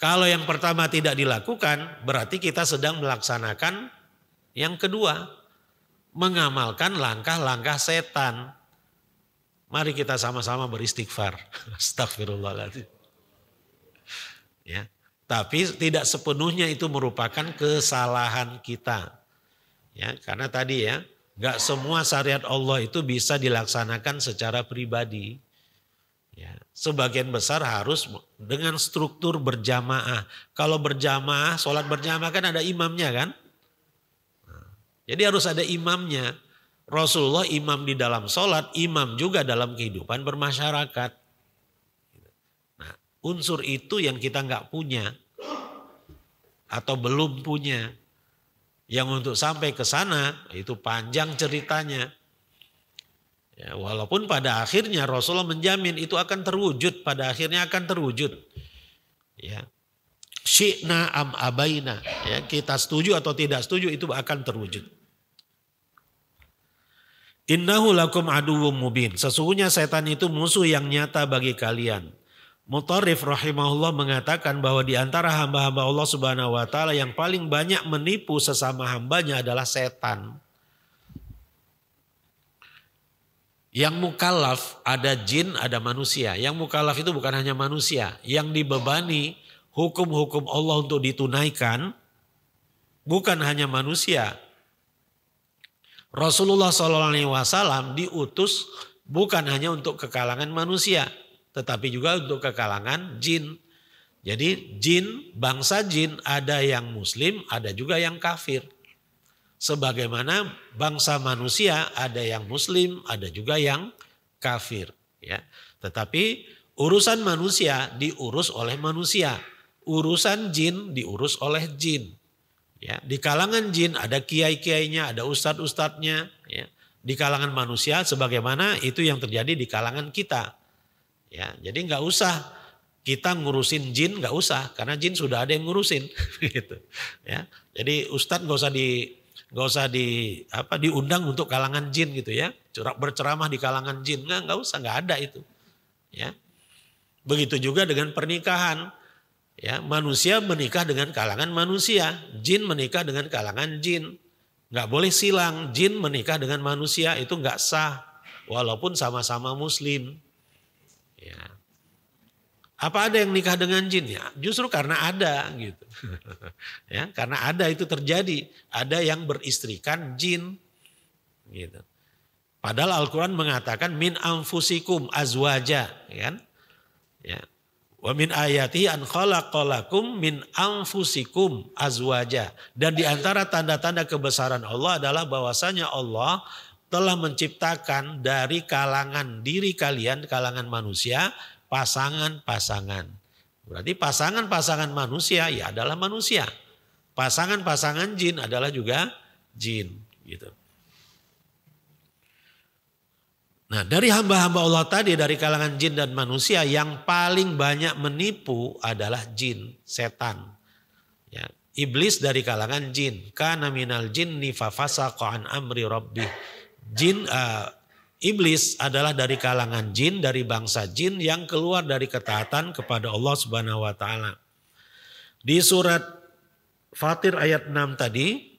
Kalau yang pertama tidak dilakukan, berarti kita sedang melaksanakan yang kedua, mengamalkan langkah-langkah setan. Mari kita sama-sama beristighfar. Astagfirullahaladzim. Ya, tapi tidak sepenuhnya itu merupakan kesalahan kita. Ya, karena tadi ya, gak semua syariat Allah itu bisa dilaksanakan secara pribadi. Ya, sebagian besar harus dengan struktur berjamaah. Kalau berjamaah, sholat berjamaah kan ada imamnya kan? Jadi harus ada imamnya. Rasulullah imam di dalam sholat, imam juga dalam kehidupan bermasyarakat. Nah, unsur itu yang kita nggak punya atau belum punya. Yang untuk sampai ke sana itu panjang ceritanya. Ya, walaupun pada akhirnya Rasulullah menjamin itu akan terwujud, pada akhirnya akan terwujud. Ya. Syi'na am abaina, ya, kita setuju atau tidak setuju itu akan terwujud. Innahu lakum aduwwum mubin. Sesungguhnya setan itu musuh yang nyata bagi kalian. Mutarrif rahimahullah mengatakan bahwa di antara hamba-hamba Allah Subhanahu wa taala yang paling banyak menipu sesama hambanya adalah setan. Yang mukallaf ada jin, ada manusia. Yang mukallaf itu bukan hanya manusia, yang dibebani hukum-hukum Allah untuk ditunaikan bukan hanya manusia. Rasulullah SAW diutus bukan hanya untuk ke kalangan manusia, tetapi juga untuk ke kalangan jin. Jadi jin, bangsa jin ada yang muslim, ada juga yang kafir. Sebagaimana bangsa manusia ada yang muslim, ada juga yang kafir. Ya. Tetapi urusan manusia diurus oleh manusia. Urusan jin diurus oleh jin. Ya, di kalangan jin ada kiai-kiainya, ada ustadz-ustadznya. Ya. Di kalangan manusia sebagaimana itu yang terjadi di kalangan kita. Ya, jadi nggak usah kita ngurusin jin, nggak usah karena jin sudah ada yang ngurusin. Gitu. Ya, jadi ustadz nggak usah diundang untuk kalangan jin gitu ya. Berceramah di kalangan jin nggak usah, nggak ada itu. Ya, begitu juga dengan pernikahan. Ya, manusia menikah dengan kalangan manusia, jin menikah dengan kalangan jin. Nggak boleh silang, jin menikah dengan manusia itu nggak sah, walaupun sama-sama muslim. Ya. Apa ada yang nikah dengan jin? Ya, justru karena ada gitu. Ya, karena ada itu terjadi, ada yang beristrikan jin. Gitu. Padahal Al-Quran mengatakan min anfusikum azwaja, kan? Ya. Wa min ayatihi an khalaqalakum min anfusikum azwaja. Dan di antara tanda-tanda kebesaran Allah adalah bahwasanya Allah telah menciptakan dari kalangan diri kalian, kalangan manusia, pasangan-pasangan. Berarti pasangan-pasangan manusia ya adalah manusia. pasangan-pasangan jin adalah juga jin gitu. Nah, dari hamba-hamba Allah tadi dari kalangan jin dan manusia yang paling banyak menipu adalah jin, setan. Ya, iblis dari kalangan jin. Kana minal jinni fafasaqa an amri rabbih. Iblis adalah dari kalangan jin, dari bangsa jin yang keluar dari ketaatan kepada Allah Subhanahu wa taala. Di surat Fatir ayat 6 tadi,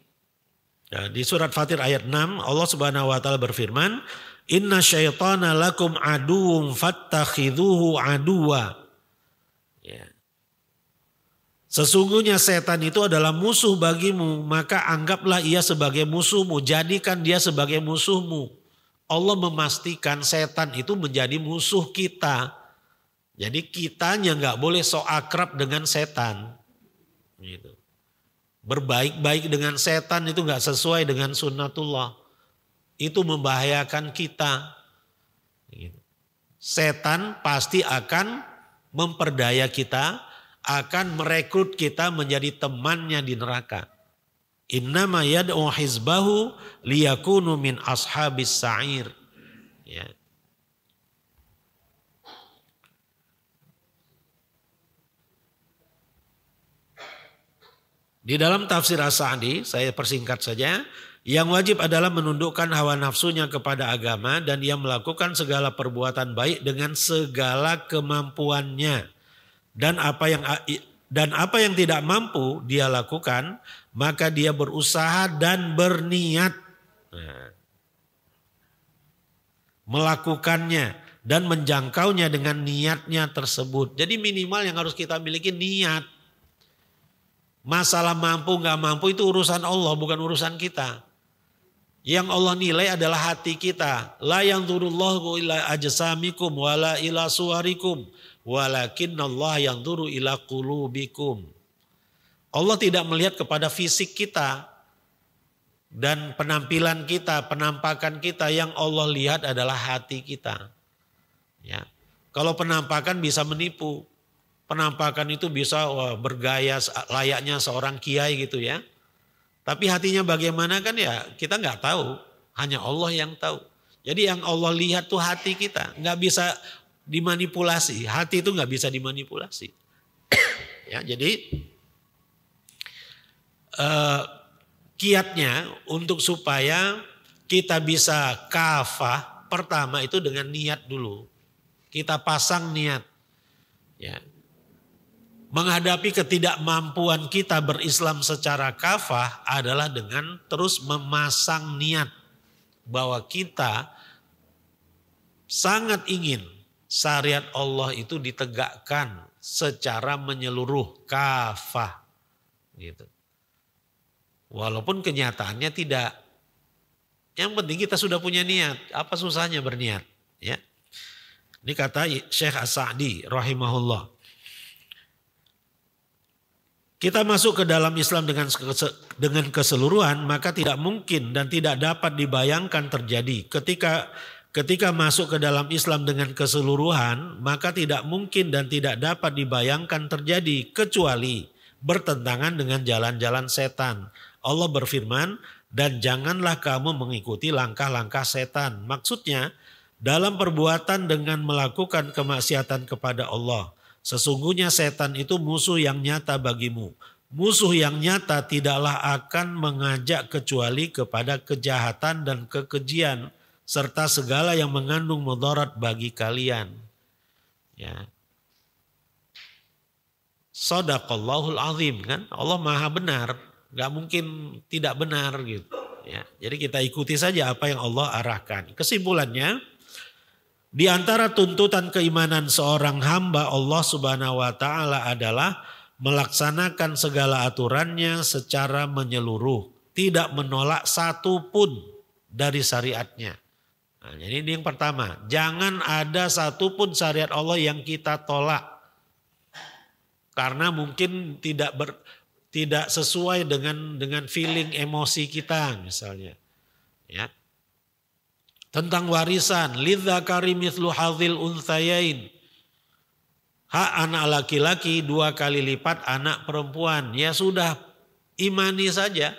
ya, di surat Fatir ayat 6 Allah Subhanahu wa taala berfirman, "Inna syaitana lakum aduwwum fattakhidhuhu aduwa." Ya. Sesungguhnya setan itu adalah musuh bagimu, maka anggaplah ia sebagai musuhmu, jadikan dia sebagai musuhmu. Allah memastikan setan itu menjadi musuh kita. Jadi kitanya nggak boleh sok akrab dengan setan. Gitu. Berbaik-baik dengan setan itu nggak sesuai dengan sunnatullah. Itu membahayakan kita. Setan pasti akan memperdaya kita, akan merekrut kita menjadi temannya di neraka. Innama yad'u hizbahu liyakunu min ashabis sa'ir. Ya. Di dalam tafsir As-Sa'di, saya persingkat saja, yang wajib adalah menundukkan hawa nafsunya kepada agama dan ia melakukan segala perbuatan baik dengan segala kemampuannya. Dan apa yang tidak mampu dia lakukan, maka dia berusaha dan berniat melakukannya dan menjangkaunya dengan niatnya tersebut. Jadi minimal yang harus kita miliki niat. Masalah mampu gak mampu itu urusan Allah, bukan urusan kita. Yang Allah nilai adalah hati kita. La yanzurullahu ila ajsamikum wala ila suwarikum walakinnallaha yanzuru ila qulubikum. Allah tidak melihat kepada fisik kita dan penampilan kita, penampakan kita. Yang Allah lihat adalah hati kita. Ya. Kalau penampakan bisa menipu. Penampakan itu bisa bergaya layaknya seorang kiai gitu ya. Tapi hatinya bagaimana kan ya kita nggak tahu. Hanya Allah yang tahu. Jadi yang Allah lihat tuh hati kita. Nggak bisa dimanipulasi. Hati itu nggak bisa dimanipulasi. Ya, jadi kiatnya untuk supaya kita bisa kafah. Pertama itu dengan niat dulu. Kita pasang niat. Ya. Menghadapi ketidakmampuan kita berislam secara kafah adalah dengan terus memasang niat bahwa kita sangat ingin syariat Allah itu ditegakkan secara menyeluruh kafah gitu. Walaupun kenyataannya tidak. Yang penting kita sudah punya niat. Apa susahnya berniat? Ya. Ini kata Syekh As-Sa'di rahimahullah. Kita masuk ke dalam Islam dengan keseluruhan, maka tidak mungkin dan tidak dapat dibayangkan terjadi. Ketika masuk ke dalam Islam dengan keseluruhan, maka tidak mungkin dan tidak dapat dibayangkan terjadi kecuali bertentangan dengan jalan-jalan setan. Allah berfirman, dan janganlah kamu mengikuti langkah-langkah setan. Maksudnya, dalam perbuatan dengan melakukan kemaksiatan kepada Allah. Sesungguhnya setan itu musuh yang nyata bagimu. Musuh yang nyata tidaklah akan mengajak kecuali kepada kejahatan dan kekejian serta segala yang mengandung mudarat bagi kalian. Ya. Shadaqallahul azim kan? Allah Maha benar, enggak mungkin tidak benar gitu. Ya. Jadi kita ikuti saja apa yang Allah arahkan. Kesimpulannya, di antara tuntutan keimanan seorang hamba Allah Subhanahu wa taala adalah melaksanakan segala aturannya secara menyeluruh, tidak menolak satu pun dari syariatnya. Nah, jadi ini yang pertama, jangan ada satu pun syariat Allah yang kita tolak. Karena mungkin tidak sesuai dengan feeling emosi kita misalnya. Ya. Tentang warisan, lidzakari mithlu hadzil unthayain. Hak anak laki-laki 2 kali lipat anak perempuan. Ya sudah imani saja.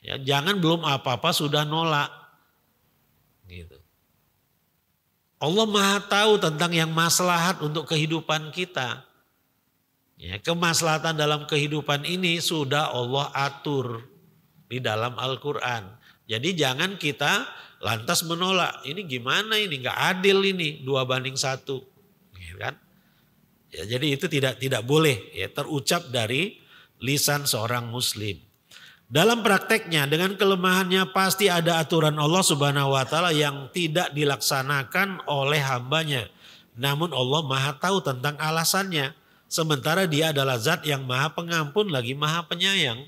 Ya, jangan belum apa-apa sudah nolak. Gitu. Allah Maha tahu tentang yang maslahat untuk kehidupan kita. Ya, kemaslahatan dalam kehidupan ini sudah Allah atur di dalam Al-Quran. Jadi jangan kita lantas menolak. Ini gimana ini? Gak adil ini 2:1. Gitu kan? Ya, jadi itu tidak boleh ya, terucap dari lisan seorang muslim. Dalam prakteknya dengan kelemahannya pasti ada aturan Allah Subhanahu wa taala yang tidak dilaksanakan oleh hambanya. Namun Allah Maha tahu tentang alasannya. Sementara Dia adalah zat yang Maha Pengampun lagi Maha Penyayang.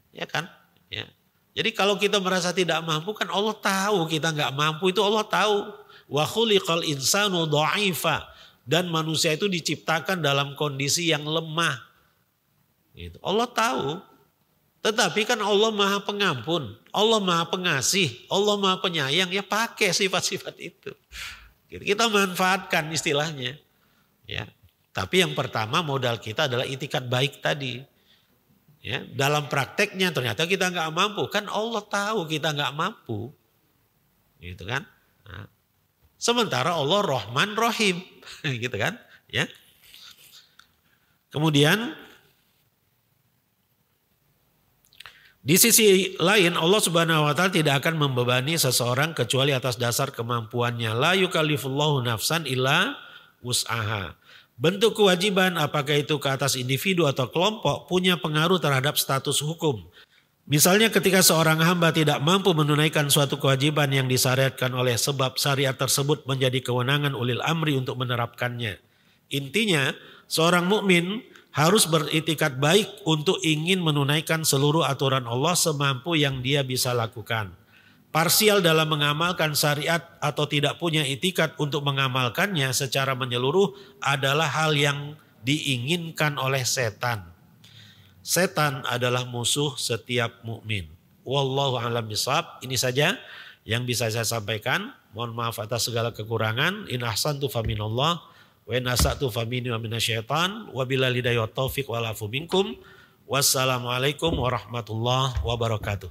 Ya kan? Ya. Jadi kalau kita merasa tidak mampu kan Allah tahu kita nggak mampu, itu Allah tahu. Wa khuliqal insanu dha'ifa, dan manusia itu diciptakan dalam kondisi yang lemah. Gitu. Allah tahu. Tetapi kan Allah Maha Pengampun, Allah Maha Pengasih, Allah Maha Penyayang, ya pakai sifat-sifat itu. Kita manfaatkan istilahnya. Ya. Tapi yang pertama modal kita adalah itikat baik tadi. Ya, dalam prakteknya ternyata kita nggak mampu, kan Allah tahu kita nggak mampu. Gitu kan? Nah. Sementara Allah Rahman Rahim, gitu kan? Ya. Kemudian di sisi lain Allah Subhanahu wa taala tidak akan membebani seseorang kecuali atas dasar kemampuannya. La yukallifullahu nafsan illa wus'aha. Bentuk kewajiban apakah itu ke atas individu atau kelompok punya pengaruh terhadap status hukum. Misalnya ketika seorang hamba tidak mampu menunaikan suatu kewajiban yang disyariatkan oleh sebab syariat tersebut menjadi kewenangan ulil amri untuk menerapkannya. Intinya seorang mukmin harus beritikat baik untuk ingin menunaikan seluruh aturan Allah semampu yang dia bisa lakukan. Parsial dalam mengamalkan syariat atau tidak punya itikat untuk mengamalkannya secara menyeluruh adalah hal yang diinginkan oleh setan. Setan adalah musuh setiap mukmin. Wallahu a'lam bishawab. Ini saja yang bisa saya sampaikan. Mohon maaf atas segala kekurangan. In ahsantu faminallah wa in asa'tu famini wa minasyaitan. Wabillahi hidayah wa taufiq wal afu minkum. Wassalamualaikum warahmatullahi wabarakatuh.